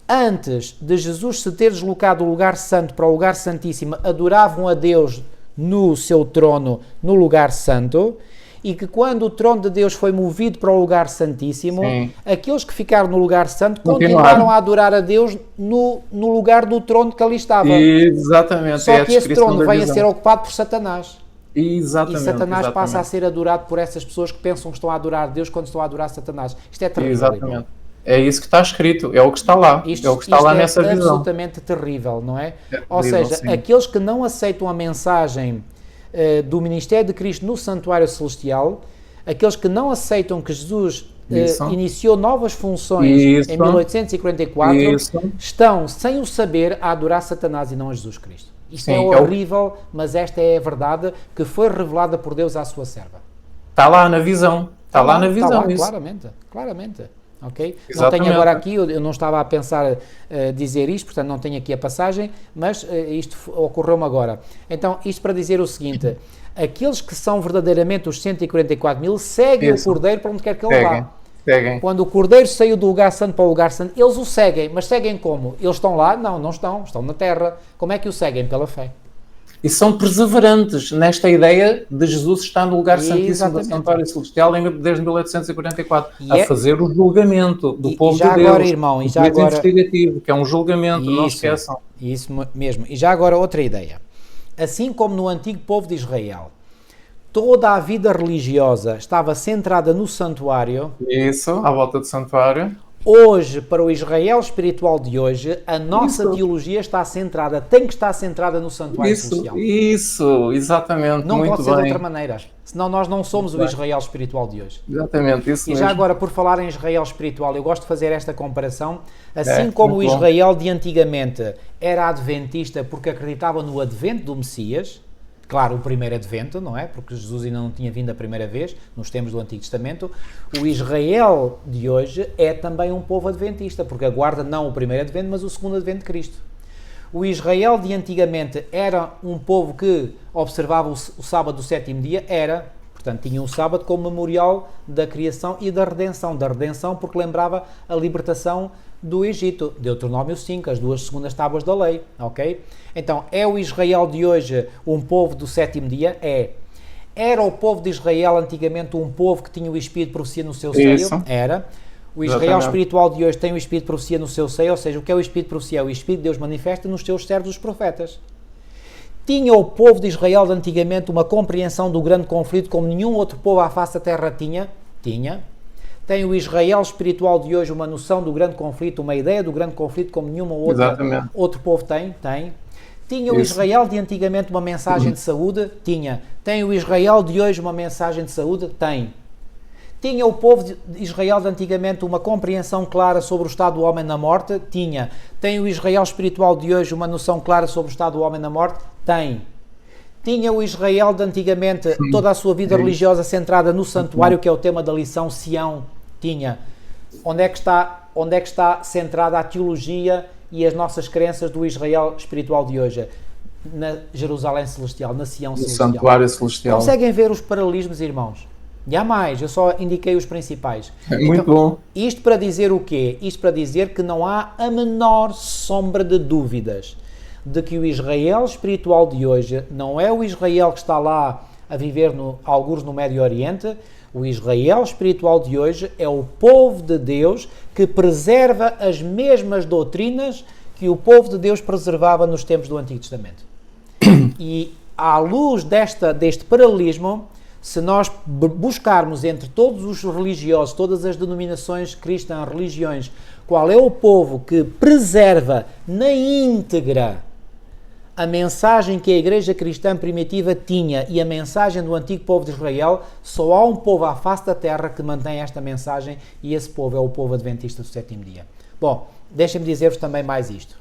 Antes de Jesus se ter deslocado do lugar santo para o lugar santíssimo, adoravam a Deus no seu trono, no lugar santo, e que quando o trono de Deus foi movido para o lugar santíssimo, aqueles que ficaram no lugar santo continuaram a adorar a Deus no lugar do trono que ali estava. Exatamente. Só que esse trono vem a ser ocupado por Satanás. Exatamente. E Satanás passa a ser adorado por essas pessoas que pensam que estão a adorar Deus quando estão a adorar Satanás. Isto é terrível. Exatamente. É isso que está escrito, é o que está lá, é o que está lá nessa visão. Isto é absolutamente terrível, não é? Ou seja, aqueles que não aceitam a mensagem do ministério de Cristo no santuário celestial, aqueles que não aceitam que Jesus iniciou novas funções em 1844, estão, sem o saber, a adorar Satanás e não a Jesus Cristo. Isto é horrível, mas esta é a verdade que foi revelada por Deus à sua serva. Está lá na visão, está lá na visão. Claramente. Okay? Não tenho agora aqui, eu não estava a pensar dizer isto, portanto não tenho aqui a passagem, mas isto ocorreu-me agora. Então, isto para dizer o seguinte: aqueles que são verdadeiramente os 144.000 seguem o Cordeiro para onde quer que ele vá. Quando o Cordeiro saiu do lugar santo para o lugar santo, eles o seguem, mas seguem como? Eles estão lá? Não estão na terra. Como é que o seguem? Pela fé. E são perseverantes nesta ideia de Jesus estar no lugar santíssimo do santuário celestial desde 1844, a fazer o julgamento do povo de Deus. Agora, irmão, e já agora investigativo, que é um julgamento, não esqueçam. Isso mesmo. E já agora outra ideia. Assim como no antigo povo de Israel, toda a vida religiosa estava centrada no santuário. Isso, à volta do santuário. Hoje, para o Israel espiritual de hoje, a nossa teologia está centrada, tem que estar centrada no santuário celestial. Isso, exatamente. Não muito pode ser bem. de outra maneira. Senão nós não somos o Israel espiritual de hoje. Exatamente, isso mesmo. E já agora, por falar em Israel espiritual, eu gosto de fazer esta comparação. Assim como o Israel de antigamente era adventista porque acreditava no advento do Messias, claro, o primeiro advento, não é? Porque Jesus ainda não tinha vindo a primeira vez, nos tempos do Antigo Testamento. O Israel de hoje é também um povo adventista, porque aguarda não o primeiro advento, mas o segundo advento de Cristo. O Israel de antigamente era um povo que observava o sábado do sétimo dia, portanto, tinha um sábado como memorial da criação e da redenção porque lembrava a libertação do Egito, Deuteronômio 5, as 2 segundas tábuas da lei, ok? Então, é o Israel de hoje um povo do sétimo dia? Era o povo de Israel antigamente um povo que tinha o espírito de profecia no seu seio? Era. O Israel espiritual de hoje tem o espírito de profecia no seu seio, ou seja, o que é o espírito de profecia? O espírito de Deus manifesta nos seus servos os profetas. Tinha o povo de Israel de antigamente uma compreensão do grande conflito como nenhum outro povo à face da terra tinha? Tinha. Tem o Israel espiritual de hoje uma noção do grande conflito, uma ideia do grande conflito como nenhuma outro povo tem? Tem. Tinha o Israel de antigamente uma mensagem de saúde? Tinha. Tem o Israel de hoje uma mensagem de saúde? Tem. Tinha o povo de Israel de antigamente uma compreensão clara sobre o estado do homem na morte? Tinha. Tem o Israel espiritual de hoje uma noção clara sobre o estado do homem na morte? Tem. Tinha o Israel de antigamente toda a sua vida religiosa centrada no santuário, que é o tema da lição, Sião. Tinha. Onde é que está centrada a teologia e as nossas crenças do Israel espiritual de hoje? Na Jerusalém Celestial, na Sião Celestial. No santuário celestial. Conseguem ver os paralelismos, irmãos? E há mais, eu só indiquei os principais. Muito bom. Isto para dizer o quê? Isto para dizer que não há a menor sombra de dúvidas de que o Israel espiritual de hoje não é o Israel que está lá a viver algures no Médio Oriente. O Israel espiritual de hoje é o povo de Deus que preserva as mesmas doutrinas que o povo de Deus preservava nos tempos do Antigo Testamento. E à luz deste paralelismo, se nós buscarmos entre todos os religiosos, todas as denominações cristãs, religiões, qual é o povo que preserva na íntegra a mensagem que a Igreja Cristã Primitiva tinha e a mensagem do antigo povo de Israel, só há um povo à face da terra que mantém esta mensagem, e esse povo é o povo adventista do sétimo dia. Bom, deixem-me dizer-vos também mais isto.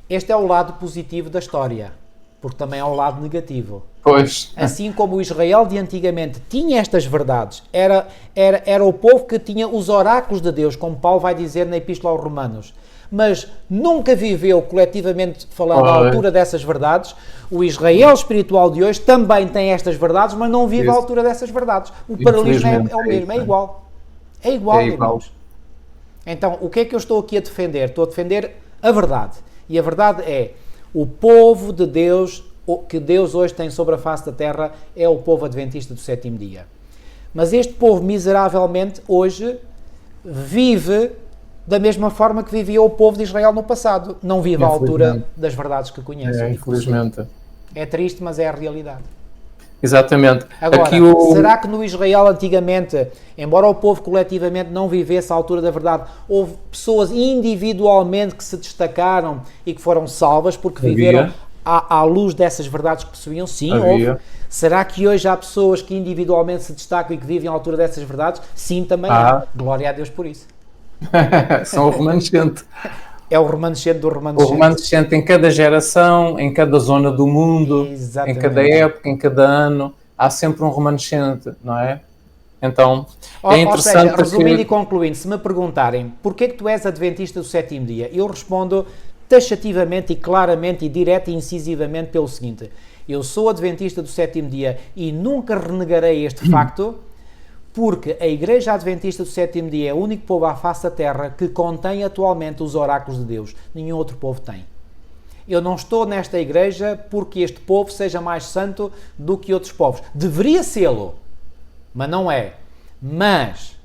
Este é o lado positivo da história, porque também há o lado negativo. Pois. Assim como o Israel de antigamente tinha estas verdades, era o povo que tinha os oráculos de Deus, como Paulo vai dizer na Epístola aos Romanos, mas nunca viveu coletivamente falando à altura dessas verdades. O Israel espiritual de hoje também tem estas verdades, mas não vive à altura dessas verdades. O paralelismo é o mesmo, é igual. É igual, irmãos. Então, o que é que eu estou aqui a defender? Estou a defender a verdade. E a verdade é, o povo de Deus, que Deus hoje tem sobre a face da terra, é o povo adventista do sétimo dia. Mas este povo, miseravelmente, hoje, vive da mesma forma que vivia o povo de Israel no passado. Não vive à altura das verdades que conhece. Infelizmente. É triste, mas é a realidade. Exatamente. Agora, será que no Israel antigamente, embora o povo coletivamente não vivesse à altura da verdade, houve pessoas individualmente que se destacaram e que foram salvas porque viveram à luz dessas verdades que possuíam? Sim, houve. Será que hoje há pessoas que individualmente se destacam e que vivem à altura dessas verdades? Sim, também há. Glória a Deus por isso. São o remanescente. É o remanescente do remanescente. O remanescente em cada geração, em cada zona do mundo, em cada época, em cada ano, há sempre um remanescente, não é? Então, é interessante. Ou seja, resumindo e concluindo, se me perguntarem porquê que tu és adventista do sétimo dia, eu respondo taxativamente e claramente e direta e incisivamente pelo seguinte: eu sou adventista do sétimo dia e nunca renegarei este facto, porque a Igreja Adventista do sétimo dia é o único povo à face da terra que contém atualmente os oráculos de Deus. Nenhum outro povo tem. Eu não estou nesta igreja porque este povo seja mais santo do que outros povos. Deveria sê-lo, mas não é. Mas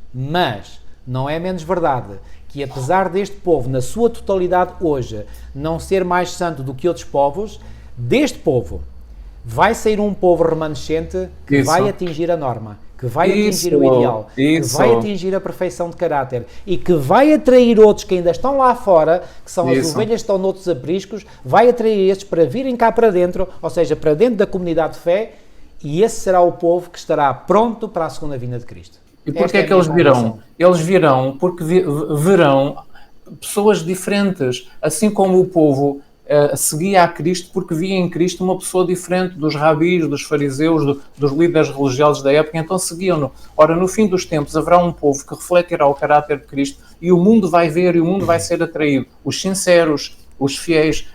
não é menos verdade que, apesar deste povo, na sua totalidade hoje, não ser mais santo do que outros povos, deste povo vai sair um povo remanescente que vai atingir a norma, que vai atingir o ideal, que vai atingir a perfeição de caráter e que vai atrair outros que ainda estão lá fora, que são as ovelhas que estão noutros apriscos, vai atrair estes para virem cá para dentro, ou seja, para dentro da comunidade de fé, e esse será o povo que estará pronto para a segunda vinda de Cristo. E porquê é que eles virão? Eles virão porque verão pessoas diferentes, assim como o povo seguia a Cristo porque via em Cristo uma pessoa diferente dos rabis, dos fariseus, dos líderes religiosos da época, então seguiam-no. Ora, no fim dos tempos haverá um povo que refletirá o caráter de Cristo e o mundo vai ver e o mundo vai ser atraído. Os sinceros, os fiéis,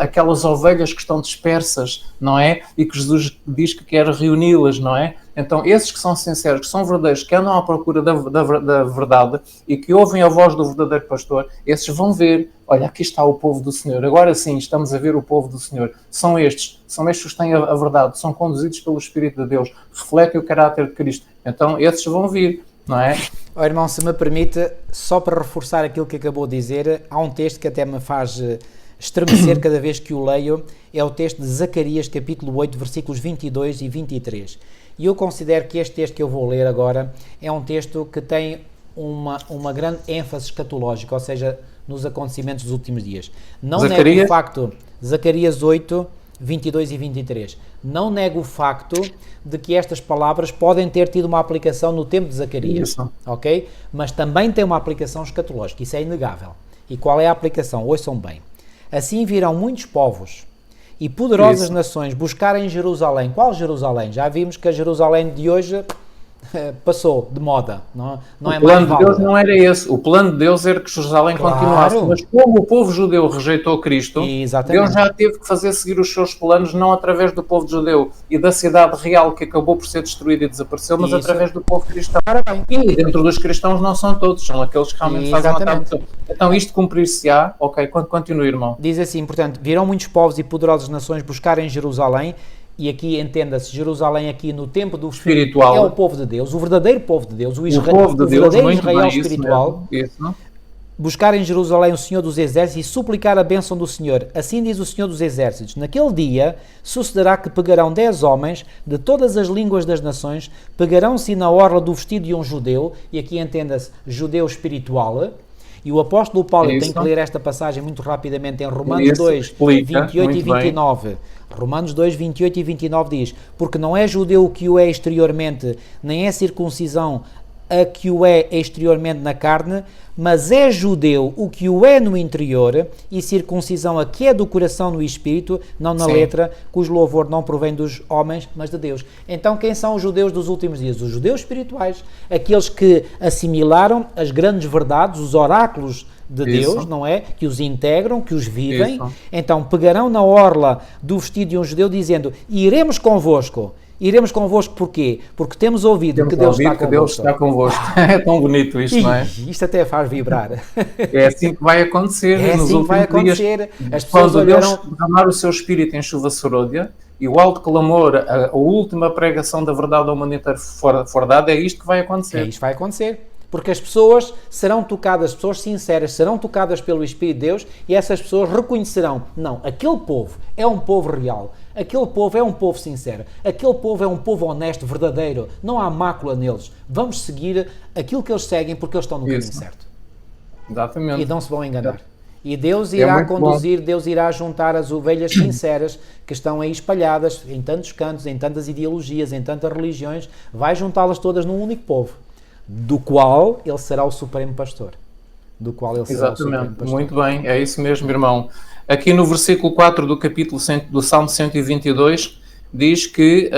aquelas ovelhas que estão dispersas, não é? E que Jesus diz que quer reuni-las, não é? Então, esses que são sinceros, que são verdadeiros, que andam à procura da verdade e que ouvem a voz do verdadeiro pastor, esses vão ver, olha, aqui está o povo do Senhor. Agora sim, estamos a ver o povo do Senhor. São estes que têm a verdade, são conduzidos pelo Espírito de Deus, refletem o caráter de Cristo. Então, esses vão vir, não é? Oh, irmão, se me permite, só para reforçar aquilo que acabou de dizer, há um texto que até me faz estremecer cada vez que o leio, é o texto de Zacarias, capítulo 8, versículos 22 e 23. E eu considero que este texto que eu vou ler agora é um texto que tem uma grande ênfase escatológica, ou seja, nos acontecimentos dos últimos dias. Não nego o facto, Zacarias 8, 22 e 23, não nego o facto de que estas palavras podem ter tido uma aplicação no tempo de Zacarias, ok? Mas também tem uma aplicação escatológica, isso é inegável. E qual é a aplicação? Ouçam bem. Assim virão muitos povos e poderosas Isso. nações buscarem Jerusalém. Qual Jerusalém? Já vimos que a Jerusalém de hoje passou de moda, não é mais válida. O plano de Deus não era esse. O plano de Deus era que Jerusalém continuasse. Mas como o povo judeu rejeitou Cristo, Deus já teve que fazer seguir os seus planos, não através do povo judeu e da cidade real que acabou por ser destruída e desapareceu, mas através do povo cristão. E dentro dos cristãos não são todos, são aqueles que realmente fazem a vontade. Então isto cumprir-se-á, ok, continua, irmão. Diz assim, portanto, virão muitos povos e poderosas nações buscarem Jerusalém. E aqui entenda-se, Jerusalém aqui no tempo do espiritual é o povo de Deus, o verdadeiro povo de Deus, o verdadeiro Israel espiritual. Isso. Buscar em Jerusalém o Senhor dos Exércitos e suplicar a bênção do Senhor. Assim diz o Senhor dos Exércitos: naquele dia sucederá que pegarão 10 homens de todas as línguas das nações, pegarão-se na orla do vestido de um judeu, e aqui entenda-se, judeu espiritual. E o apóstolo Paulo tem que ler esta passagem muito rapidamente em Romanos 2, 28 e 29. Romanos 2, 28 e 29 diz: porque não é judeu o que o é exteriormente, nem é circuncisão a que o é exteriormente na carne, mas é judeu o que o é no interior, e circuncisão a que é do coração no espírito, não na letra, cujo louvor não provém dos homens, mas de Deus. Então quem são os judeus dos últimos dias? Os judeus espirituais, aqueles que assimilaram as grandes verdades, os oráculos de Deus, não é? Que os integram, que os vivem. Então pegarão na orla do vestido de um judeu dizendo: iremos convosco. Iremos convosco porquê? Porque temos ouvido que Deus está convosco. É tão bonito isto, não é? Isto até faz vibrar. É assim que vai acontecer. É assim que vai acontecer. As pessoas olharão derramar o seu espírito em chuva seródia, e o alto clamor, a última pregação da verdade ao mundo inteiro for dada, é isto que vai acontecer. É isto que vai acontecer. Porque as pessoas serão tocadas, as pessoas sinceras serão tocadas pelo Espírito de Deus, e essas pessoas reconhecerão: não, aquele povo é um povo real, aquele povo é um povo sincero, aquele povo é um povo honesto, verdadeiro, não há mácula neles. Vamos seguir aquilo que eles seguem porque eles estão no caminho certo. Exatamente. E não se vão enganar. E Deus irá conduzir, Deus irá juntar as ovelhas sinceras que estão aí espalhadas em tantos cantos, em tantas ideologias, em tantas religiões, vai juntá-las todas num único povo, do qual ele será o supremo pastor. Exatamente, muito bem, é isso mesmo, irmão. Aqui no versículo 4 do capítulo do Salmo 122, diz que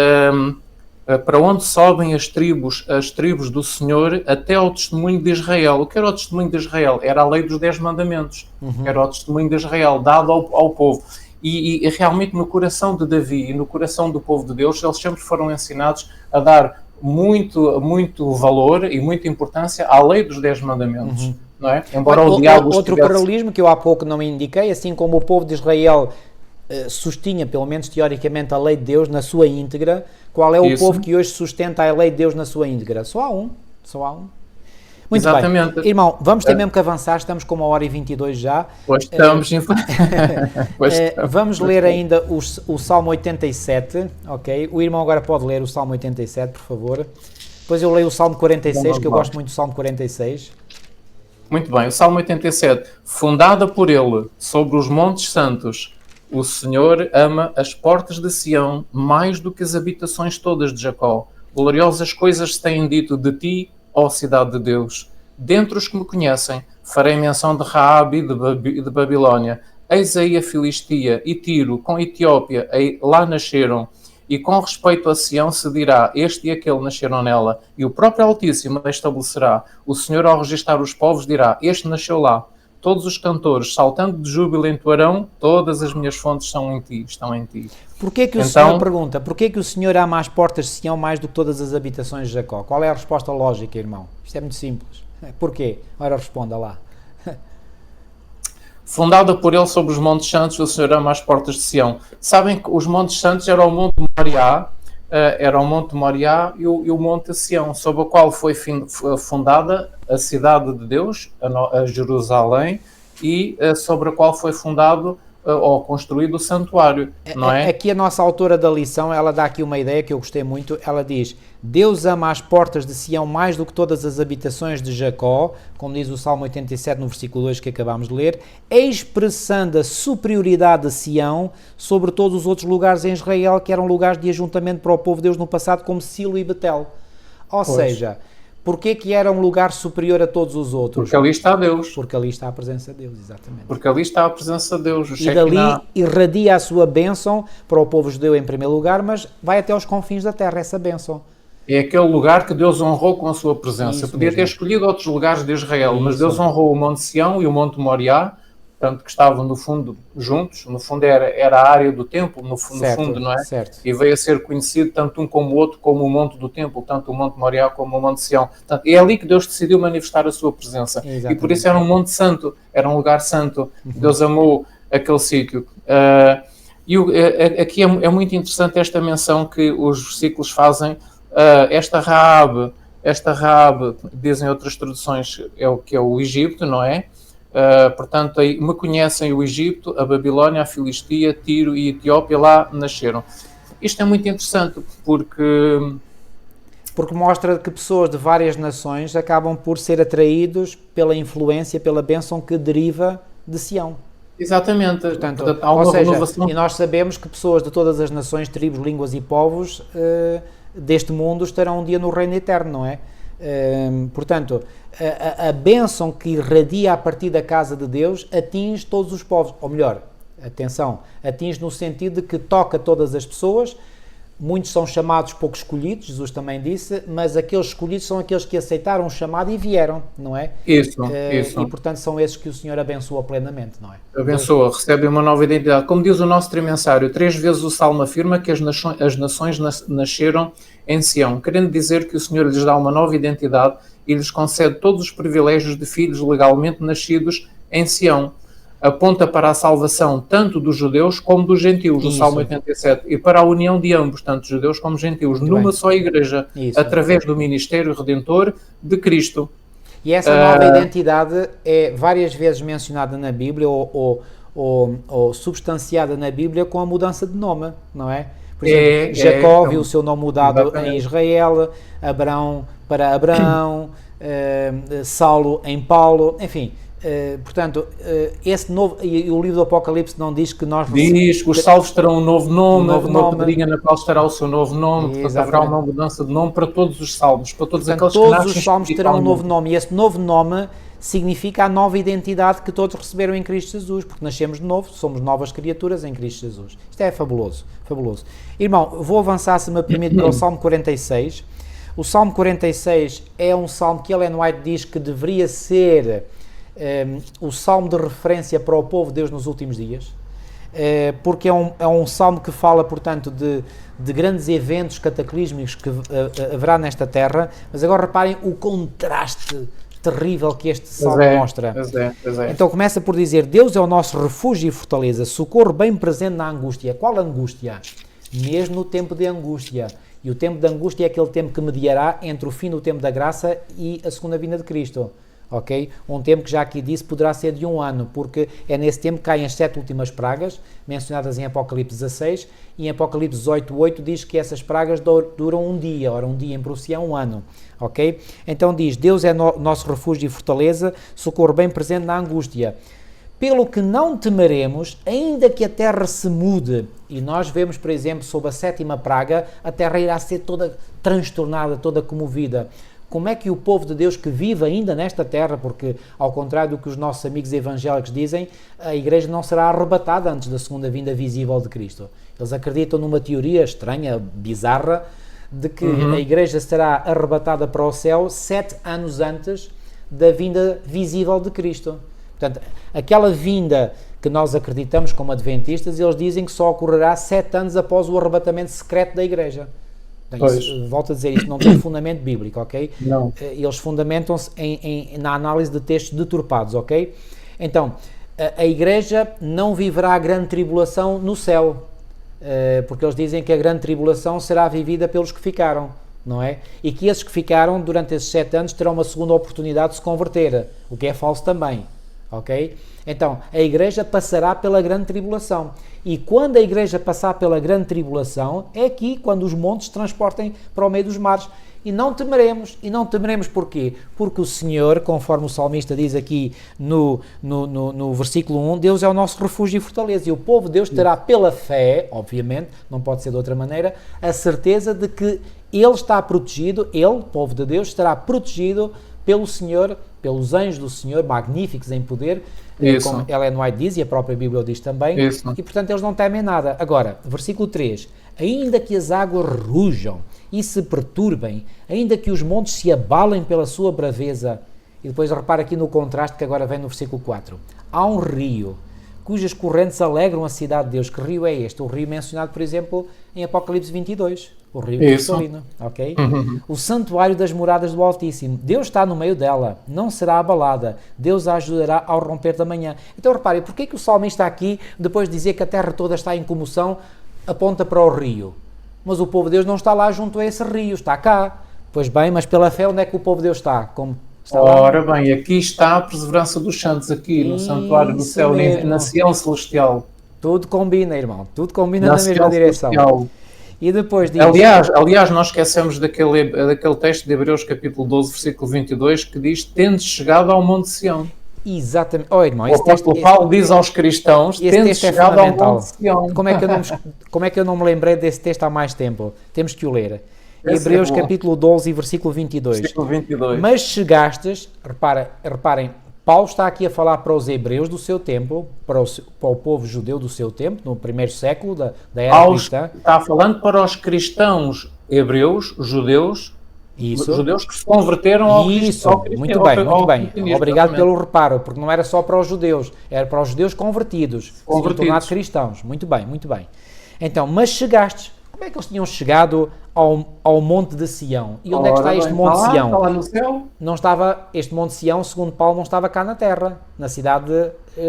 para onde sobem as tribos do Senhor, até ao testemunho de Israel. O que era o testemunho de Israel? Era a lei dos 10 mandamentos. Era o testemunho de Israel, dado ao povo. E realmente no coração de Davi e no coração do povo de Deus, eles sempre foram ensinados a dar muito valor e muita importância à lei dos 10 mandamentos, não é? Embora o diabo outro paralelismo que eu há pouco não me indiquei, assim como o povo de Israel sustinha, pelo menos teoricamente, a lei de Deus na sua íntegra, qual é o povo que hoje sustenta a lei de Deus na sua íntegra? Só há um. Muito Exatamente. Bem. Irmão, vamos ter mesmo que avançar, estamos com 1h22 já. Pois estamos. Vamos ler ainda o Salmo 87, ok? O irmão agora pode ler o Salmo 87, por favor. Depois eu leio o Salmo 46, que eu gosto muito do Salmo 46. Muito bem, o Salmo 87. Fundada por ele, sobre os montes santos, o Senhor ama as portas de Sião mais do que as habitações todas de Jacó. Gloriosas coisas se têm dito de ti, ó cidade de Deus. Dentre os que me conhecem, farei menção de Raabe e de Babilónia. Eis aí a Filistia e Tiro, com Etiópia, lá nasceram. E com respeito a Sião se dirá: este e aquele nasceram nela. E o próprio Altíssimo a estabelecerá. O Senhor, ao registrar os povos, dirá: este nasceu lá. Todos os cantores, saltando de júbilo, entoarão: todas as minhas fontes estão em ti. Porquê que o Senhor pergunta? Porquê que o Senhor ama as portas de Sião mais do que todas as habitações de Jacó? Qual é a resposta lógica, irmão? Isto é muito simples. Porquê? Ora, responda lá. Fundada por ele sobre os montes santos, o Senhor ama as portas de Sião. Sabem que os montes santos eram o Monte Moriá, e o Monte Sião, sobre o qual foi fundada a cidade de Deus, a Jerusalém, e sobre a qual foi fundado ou construído o santuário, não é? Aqui a nossa autora da lição, ela dá aqui uma ideia que eu gostei muito. Ela diz: Deus ama as portas de Sião mais do que todas as habitações de Jacó, como diz o Salmo 87 no versículo 2 que acabámos de ler, expressando a superioridade de Sião sobre todos os outros lugares em Israel, que eram lugares de ajuntamento para o povo de Deus no passado, como Silo e Betel. Ou seja, Porquê que era um lugar superior a todos os outros? Porque ali está Deus. Porque ali está a presença de Deus, exatamente. Porque ali está a presença de Deus. E dali irradia a sua bênção para o povo judeu em primeiro lugar, mas vai até aos confins da terra essa bênção. É aquele lugar que Deus honrou com a sua presença. Isso Podia mesmo. ter escolhido outros lugares de Israel, mas Isso. Deus honrou o Monte Sião e o Monte Moriá, portanto, que estavam no fundo juntos. No fundo era a área do templo, no fundo, não é? Certo. E veio a ser conhecido tanto um como o outro, como o Monte do templo, tanto o Monte Moriá como o Monte Sião. Portanto, é ali que Deus decidiu manifestar a sua presença. Exatamente. E por isso era um Monte Santo, era um lugar santo. Deus amou aquele sítio. Aqui é muito interessante esta menção que os versículos fazem. Esta Raabe, dizem outras traduções, é o que é o Egito, não é? Portanto, aí me conhecem o Egito, a Babilónia, a Filistia, Tiro e Etiópia, lá nasceram. Isto é muito interessante porque mostra que pessoas de várias nações acabam por ser atraídos pela influência, pela bênção que deriva de Sião. Exatamente. Portanto, há uma seja, renovação. e nós sabemos que pessoas de todas as nações, tribos, línguas e povos deste mundo estarão um dia no reino eterno, não é? Portanto, a bênção que irradia a partir da casa de Deus atinge todos os povos, ou melhor, atenção, atinge no sentido de que toca todas as pessoas. Muitos são chamados, poucos escolhidos, Jesus também disse, mas aqueles escolhidos são aqueles que aceitaram o chamado e vieram, não é? Isso. E portanto são esses que o Senhor abençoa plenamente, não é? Abençoa, recebem uma nova identidade. Como diz o nosso trimensário, 3 vezes o Salmo afirma que as nações nasceram em Sião, querendo dizer que o Senhor lhes dá uma nova identidade e lhes concede todos os privilégios de filhos legalmente nascidos em Sião. Aponta para a salvação tanto dos judeus como dos gentios, do Salmo 87, e para a união de ambos, tanto judeus como gentios, numa só igreja, através do ministério redentor de Cristo. E essa nova identidade é várias vezes mencionada na Bíblia ou substanciada na Bíblia com a mudança de nome, não é? Por exemplo, Jacó viu o seu nome mudado em Israel, Abraão para Abraão, Saulo em Paulo, enfim. Portanto, esse novo, e o livro do Apocalipse não diz que nós... Diz que os salvos terão um novo nome, uma pedrinha na qual estará o seu novo nome, portanto haverá uma mudança de nome para todos os salmos, para todos aqueles que nascem. Todos os salmos terão um novo nome, e esse novo nome significa a nova identidade que todos receberam em Cristo Jesus, porque nascemos de novo, somos novas criaturas em Cristo Jesus. Isto é fabuloso, fabuloso. Irmão, vou avançar, se me permite, para o Salmo 46. O Salmo 46 é um salmo que Ellen White diz que deveria ser o salmo de referência para o povo de Deus nos últimos dias, porque é um salmo que fala, portanto, de grandes eventos cataclísmicos que haverá nesta terra, mas agora reparem o contraste terrível que este salmo mostra. Pois é. Então começa por dizer: Deus é o nosso refúgio e fortaleza, socorro bem presente na angústia. Qual angústia? Mesmo no tempo de angústia. E o tempo de angústia é aquele tempo que mediará entre o fim do tempo da graça e a segunda vinda de Cristo. Ok? Um tempo que já aqui disse poderá ser de 1 ano, porque é nesse tempo que caem as 7 últimas pragas, mencionadas em Apocalipse 16, e em Apocalipse 18:8 diz que essas pragas duram um dia, ora um dia em Prússia é 1 ano. Ok? Então diz: Deus é nosso refúgio e fortaleza, socorro bem presente na angústia. Pelo que não temeremos, ainda que a terra se mude. E nós vemos, por exemplo, sob a 7ª praga, a terra irá ser toda transtornada, toda comovida. Como é que o povo de Deus que vive ainda nesta terra, porque ao contrário do que os nossos amigos evangélicos dizem, a igreja não será arrebatada antes da segunda vinda visível de Cristo. Eles acreditam numa teoria estranha, bizarra, de que a igreja será arrebatada para o céu 7 anos antes da vinda visível de Cristo. Portanto, aquela vinda que nós acreditamos como adventistas, eles dizem que só ocorrerá 7 anos após o arrebatamento secreto da igreja. Isso, volto a dizer, isso não tem fundamento bíblico, ok? Não. Eles fundamentam-se na análise de textos deturpados, ok? Então, a igreja não viverá a grande tribulação no céu, porque eles dizem que a grande tribulação será vivida pelos que ficaram, não é? E que esses que ficaram durante esses 7 anos terão uma segunda oportunidade de se converter, o que é falso também. Ok? Então, a igreja passará pela grande tribulação. E quando a igreja passar pela grande tribulação, é aqui quando os montes se transportem para o meio dos mares. e não temeremos porquê? Porque o Senhor, conforme o salmista diz aqui no versículo 1, Deus é o nosso refúgio e fortaleza, e o povo de Deus terá pela fé, obviamente, não pode ser de outra maneira, a certeza de que ele está protegido, ele, povo de Deus, estará protegido pelo Senhor, pelos anjos do Senhor, magníficos em poder, como Ellen White diz, e a própria Bíblia o diz também, e portanto eles não temem nada. Agora, versículo 3, ainda que as águas rujam e se perturbem, ainda que os montes se abalem pela sua braveza, e depois repara aqui no contraste que agora vem no versículo 4, há um rio, cujas correntes alegram a cidade de Deus. Que rio é este? O rio mencionado, por exemplo, em Apocalipse 22, o rio cristalino, ok? O santuário das moradas do Altíssimo. Deus está no meio dela, não será abalada. Deus a ajudará ao romper da manhã. Então reparem, porquê que o salmista aqui, depois de dizer que a terra toda está em comoção, aponta para o rio? Mas o povo de Deus não está lá junto a esse rio, está cá. Pois bem, mas pela fé onde é que o povo de Deus está? Como está lá? Ora bem, aqui está a perseverança dos santos, aqui no santuário do céu, na Sião Celestial. Tudo combina, irmão, tudo combina na mesma direção. Celestial. E depois diz... Aliás, nós esquecemos daquele texto de Hebreus capítulo 12, versículo 22, que diz, tendes chegado ao Monte Sião. Exatamente. Oh, irmão, o apóstolo Paulo diz aos cristãos, tendes chegado ao Monte Sião. Como é que eu não me lembrei desse texto há mais tempo? Temos que o ler. Hebreus capítulo 12 e versículo 22. Versículo 22. Mas chegastes, reparem, Paulo está aqui a falar para os hebreus do seu tempo, para o povo judeu do seu tempo, no primeiro século da era cristã. Está falando para os cristãos hebreus, judeus que se converteram ao cristianismo. Muito bem. Obrigado pelo reparo, porque não era só para os judeus, era para os judeus convertidos. Tornados cristãos. Muito bem. Então, mas chegastes. Como é que eles tinham chegado ao Monte de Sião? E onde é que está este Monte de Sião? Está lá no céu? Não estava, este Monte de Sião, segundo Paulo, não estava cá na terra, na cidade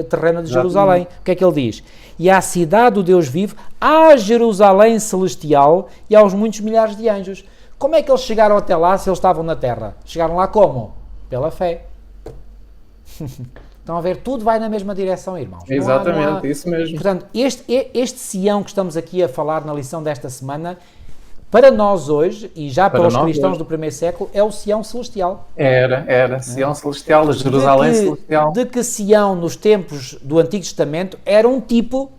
terrena de Jerusalém. O que é que ele diz? E à cidade do Deus vivo, à Jerusalém celestial e aos muitos milhares de anjos. Como é que eles chegaram até lá se eles estavam na terra? Chegaram lá como? Pela fé. Estão a ver, tudo vai na mesma direção, irmãos. Exatamente, isso mesmo. Portanto, este Sião que estamos aqui a falar na lição desta semana, para nós hoje, e já para os cristãos do primeiro século, é o Sião celestial. Era. Sião celestial, a Jerusalém celestial. De que Sião, nos tempos do Antigo Testamento, era um tipo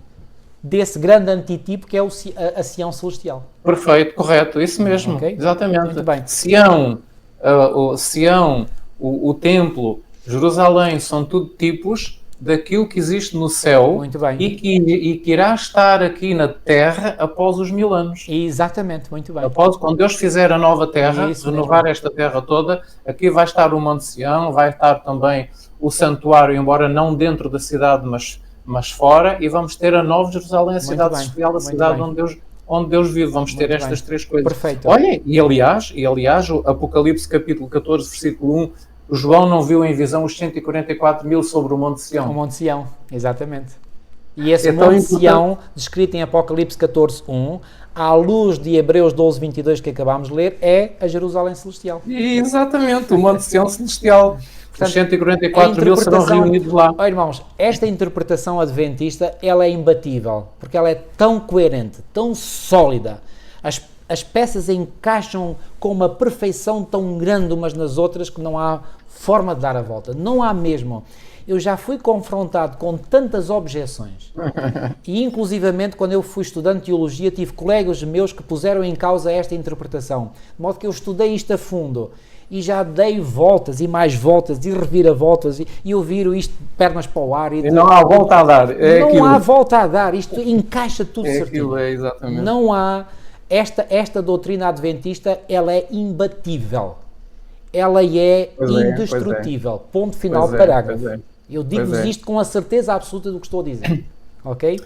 desse grande antitipo que é a Sião celestial. Perfeito, correto, isso mesmo. Okay? Exatamente. Muito bem. Sião, o templo, Jerusalém, são tudo tipos daquilo que existe no céu. Muito bem. E que irá estar aqui na terra após os 1000 anos. Exatamente, muito bem. Quando Deus fizer a nova terra, renovar esta terra toda, aqui vai estar o Monte Sião, vai estar também o santuário, embora não dentro da cidade, mas fora, e vamos ter a Nova Jerusalém, a cidade celestial, a cidade onde Deus vive. Vamos ter estas três coisas. Perfeito. Olha, e aliás, o Apocalipse capítulo 14, versículo 1, João não viu em visão os 144.000 sobre o Monte Sião. O Monte Sião, exatamente. E esse Monte Sião, descrito em Apocalipse 14, 1, à luz de Hebreus 12, 22, que acabámos de ler, é a Jerusalém Celestial. Exatamente, o Monte Sião Celestial. Portanto, os 144.000 serão reunidos lá. Oh, irmãos, esta interpretação adventista, ela é imbatível, porque ela é tão coerente, tão sólida. As peças encaixam com uma perfeição tão grande umas nas outras que não há forma de dar a volta. Não há mesmo. Eu já fui confrontado com tantas objeções e, inclusivamente, quando eu fui estudante de teologia, tive colegas meus que puseram em causa esta interpretação. De modo que eu estudei isto a fundo e já dei voltas e mais voltas e reviravoltas e eu viro isto de pernas para o ar. E não há volta a dar. Há volta a dar. Isto encaixa tudo certinho. Exatamente. Não há... Esta doutrina adventista, ela é imbatível. Ela é indestrutível. Ponto final, parágrafo. Eu digo-vos isto com a certeza absoluta do que estou a dizer. Ok?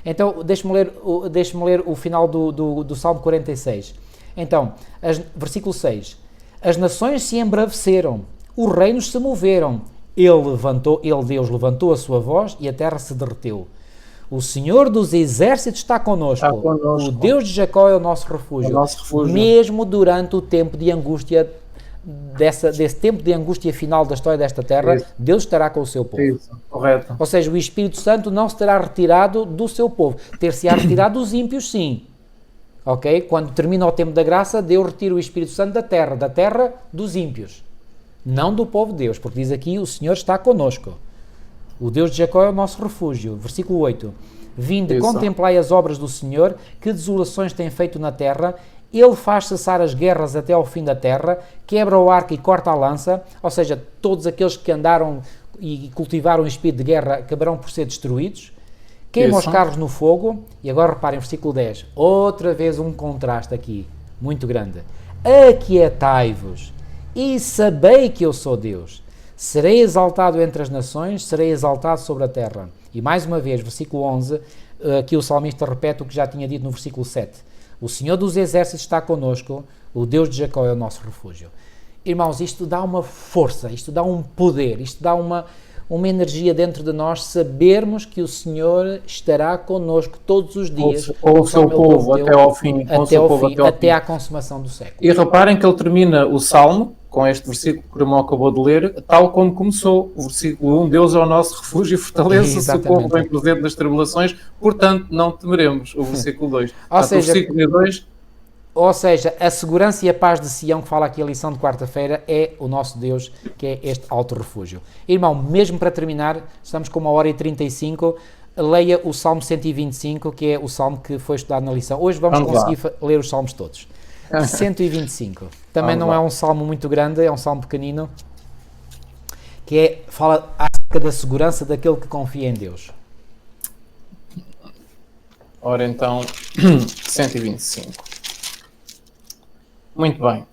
Então, deixe-me ler o final do Salmo 46. Então, versículo 6. As nações se embraveceram, os reinos se moveram. Deus, levantou a sua voz e a terra se derreteu. O Senhor dos exércitos está connosco. O Deus de Jacó é o nosso refúgio. Mesmo durante o tempo de angústia, desse tempo de angústia final da história desta terra, Deus estará com o seu povo. Isso, correto. Ou seja, o Espírito Santo não se terá retirado do seu povo. Ter-se-á retirado dos ímpios, sim. ok? Quando termina o tempo da graça, Deus retira o Espírito Santo da terra dos ímpios, não do povo de Deus, porque diz aqui, o Senhor está conosco. O Deus de Jacó é o nosso refúgio. Versículo 8. Vinde, contemplai as obras do Senhor, que desolações tem feito na terra. Ele faz cessar as guerras até ao fim da terra, quebra o arco e corta a lança, ou seja, todos aqueles que andaram e cultivaram o espírito de guerra acabarão por ser destruídos. Queima os carros no fogo. E agora reparem, versículo 10. Outra vez um contraste aqui, muito grande. Aquietai-vos e sabei que eu sou Deus. Serei exaltado entre as nações, serei exaltado sobre a terra. E mais uma vez, versículo 11, aqui o salmista repete o que já tinha dito no versículo 7. O Senhor dos exércitos está conosco, o Deus de Jacó é o nosso refúgio. Irmãos, isto dá uma força, isto dá um poder, isto dá uma energia dentro de nós, sabermos que o Senhor estará conosco todos os dias. Com o seu povo até ao fim. Até à consumação do século. E reparem que ele termina o Salmo, com este versículo que o irmão acabou de ler, tal como começou. O versículo 1, Deus é o nosso refúgio e fortaleza, socorro bem presente nas tribulações, portanto não temeremos. O versículo 2. Ou seja, a segurança e a paz de Sião, que fala aqui a lição de quarta-feira, é o nosso Deus, que é este alto refúgio. Irmão, mesmo para terminar, estamos com 1h35, leia o Salmo 125, que é o Salmo que foi estudado na lição. Hoje vamos conseguir ler os Salmos todos. 125. Também não é um salmo muito grande, é um salmo pequenino, que fala acerca da segurança daquele que confia em Deus. Ora então, 125. Muito bem.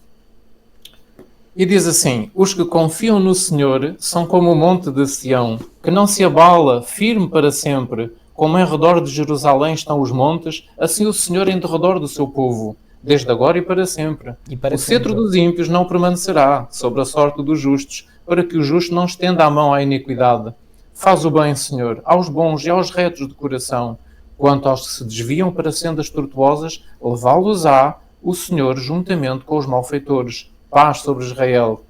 E diz assim: os que confiam no Senhor são como o monte de Sião, que não se abala, firme para sempre. Como em redor de Jerusalém estão os montes, assim o Senhor em derredor do seu povo, desde agora e para sempre. O cetro dos ímpios não permanecerá sobre a sorte dos justos, para que o justo não estenda a mão à iniquidade. Faz o bem, Senhor, aos bons e aos retos de coração. Quanto aos que se desviam para sendas tortuosas, levá-los-á o Senhor juntamente com os malfeitores. Paz sobre Israel.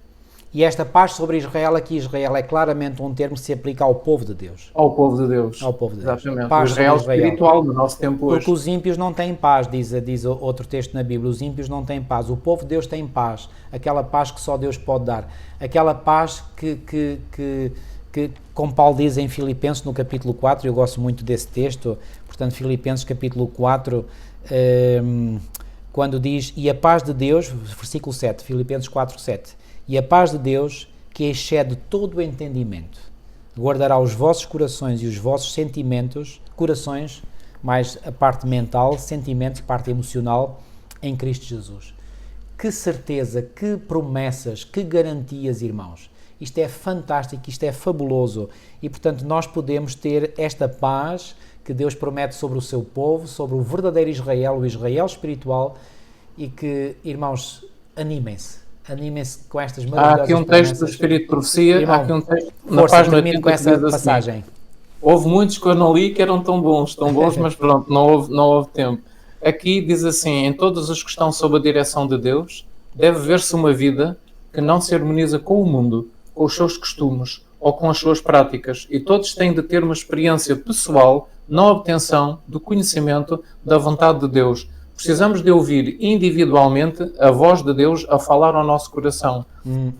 E esta paz sobre Israel, aqui Israel é claramente um termo que se aplica ao povo de Deus. Ao povo de Deus. Ao povo de Deus. Exatamente. Paz o Israel espiritual do nosso tempo hoje. Porque os ímpios não têm paz, diz outro texto na Bíblia. Os ímpios não têm paz. O povo de Deus tem paz. Aquela paz que só Deus pode dar. Aquela paz que como Paulo diz em Filipenses, no capítulo 4, eu gosto muito desse texto, portanto, Filipenses capítulo 4, quando diz, e a paz de Deus, versículo 7, Filipenses 4, 7, e a paz de Deus, que excede todo o entendimento, guardará os vossos corações e os vossos sentimentos, corações, mais a parte mental, sentimentos, parte emocional, em Cristo Jesus. Que certeza, que promessas, que garantias, irmãos. Isto é fantástico, isto é fabuloso e, portanto, nós podemos ter esta paz que Deus promete sobre o seu povo, sobre o verdadeiro Israel, o Israel espiritual e que, irmãos, animem-se com estas maravilhosas Há aqui um texto do Espírito de Profecia, irmão, há aqui um texto na página 30 com essa passagem. Assim, houve muitos que eu não li que eram tão bons, mas pronto, não houve tempo. Aqui diz assim, em todos os que estão sob a direção de Deus, deve ver-se uma vida que não se harmoniza com o mundo, com os seus costumes ou com as suas práticas, e todos têm de ter uma experiência pessoal na obtenção do conhecimento da vontade de Deus. Precisamos de ouvir individualmente a voz de Deus a falar ao nosso coração.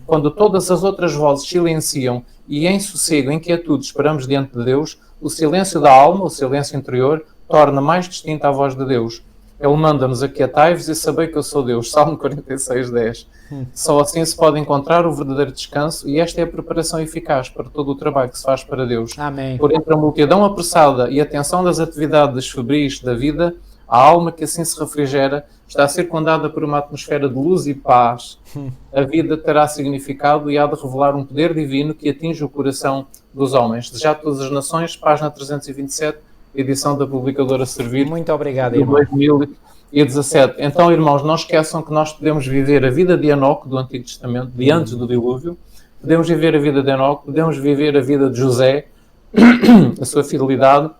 Quando todas as outras vozes silenciam e em sossego, em quietude, esperamos diante de Deus, o silêncio da alma, o silêncio interior, torna mais distinta a voz de Deus. Ele manda-nos aquietai-vos e sabei que eu sou Deus. Salmo 46, 10. Só assim se pode encontrar o verdadeiro descanso e esta é a preparação eficaz para todo o trabalho que se faz para Deus. Amém. Por entre a multidão apressada e a tensão das atividades febris da vida, a alma que assim se refrigera está circundada por uma atmosfera de luz e paz. A vida terá significado e há de revelar um poder divino que atinge o coração dos homens. Desejado todas as nações, página 327, edição da publicadora Servir. Muito obrigado, de irmão. 2017. Então, irmãos, não esqueçam que nós podemos viver a vida de Enoque, do Antigo Testamento, de antes do dilúvio, podemos viver a vida de Enoque, podemos viver a vida de José, a sua fidelidade,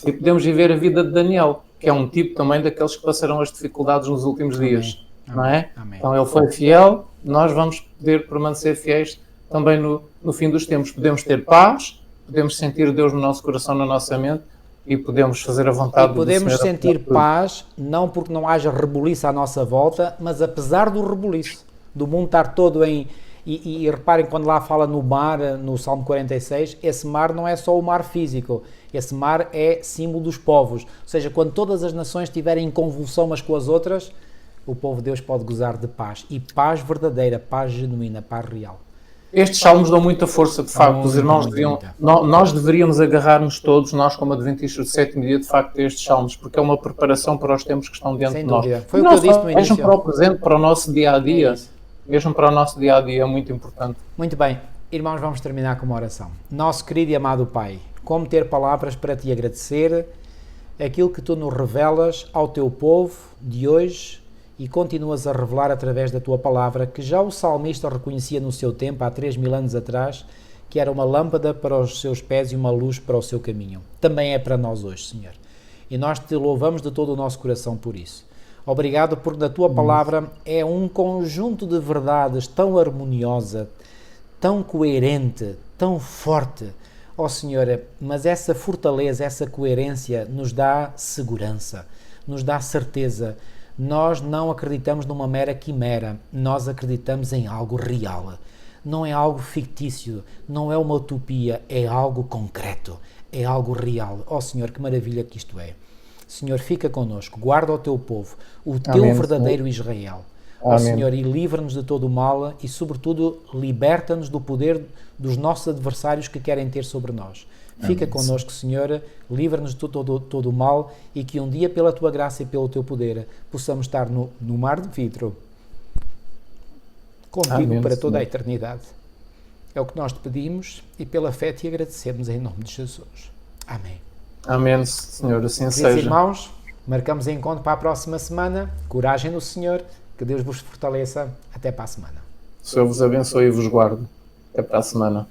e podemos viver a vida de Daniel, que é um tipo também daqueles que passarão as dificuldades nos últimos dias. Amém. Não é? Amém. Então, ele foi fiel, nós vamos poder permanecer fiéis também no fim dos tempos. Podemos ter paz, podemos sentir Deus no nosso coração, na nossa mente, e podemos fazer a vontade E podemos do Senhor. sentir paz, não porque não haja rebuliço à nossa volta, mas apesar do rebuliço, do mundo estar todo em... E reparem, quando lá fala no mar, no Salmo 46, esse mar não é só o mar físico, esse mar é símbolo dos povos. Ou seja, quando todas as nações estiverem em convulsão umas com as outras, o povo de Deus pode gozar de paz. E paz verdadeira, paz genuína, paz real. Estes salmos dão muita força, de facto. Os irmãos nós deveríamos agarrar-nos todos, nós como adventistas do sétimo dia, de facto, a estes salmos, porque é uma preparação para os tempos que estão diante de nós. Foi o que eu disse no início. Mesmo para o presente, para o nosso dia-a-dia. Mesmo para o nosso dia-a-dia é muito importante. Muito bem. Irmãos, vamos terminar com uma oração. Nosso querido e amado Pai, como ter palavras para te agradecer aquilo que tu nos revelas ao teu povo de hoje e continuas a revelar através da tua palavra, que já o salmista reconhecia no seu tempo, há 3.000 anos atrás, que era uma lâmpada para os seus pés e uma luz para o seu caminho. Também é para nós hoje, Senhor. E nós te louvamos de todo o nosso coração por isso. Obrigado porque na tua palavra é um conjunto de verdades tão harmoniosa, tão coerente, tão forte. Ó Senhor, mas essa fortaleza, essa coerência nos dá segurança, nos dá certeza. Nós não acreditamos numa mera quimera, nós acreditamos em algo real. Não é algo fictício, não é uma utopia, é algo concreto, é algo real. Ó Senhor, que maravilha que isto é. Senhor, fica connosco, guarda o teu povo, o teu verdadeiro Israel. Ó Senhor, e livra-nos de todo o mal e, sobretudo, liberta-nos do poder dos nossos adversários que querem ter sobre nós. Fica connosco, Senhor, livra-nos de todo o mal e que um dia, pela tua graça e pelo teu poder, possamos estar no mar de vidro contigo para toda a eternidade. É o que nós te pedimos e pela fé te agradecemos em nome de Jesus. Amém. Amém, Senhor, assim seja. Irmãos, marcamos encontro para a próxima semana. Coragem no Senhor, que Deus vos fortaleça. Até para a semana. O Senhor vos abençoe e vos guarde. Até para a semana.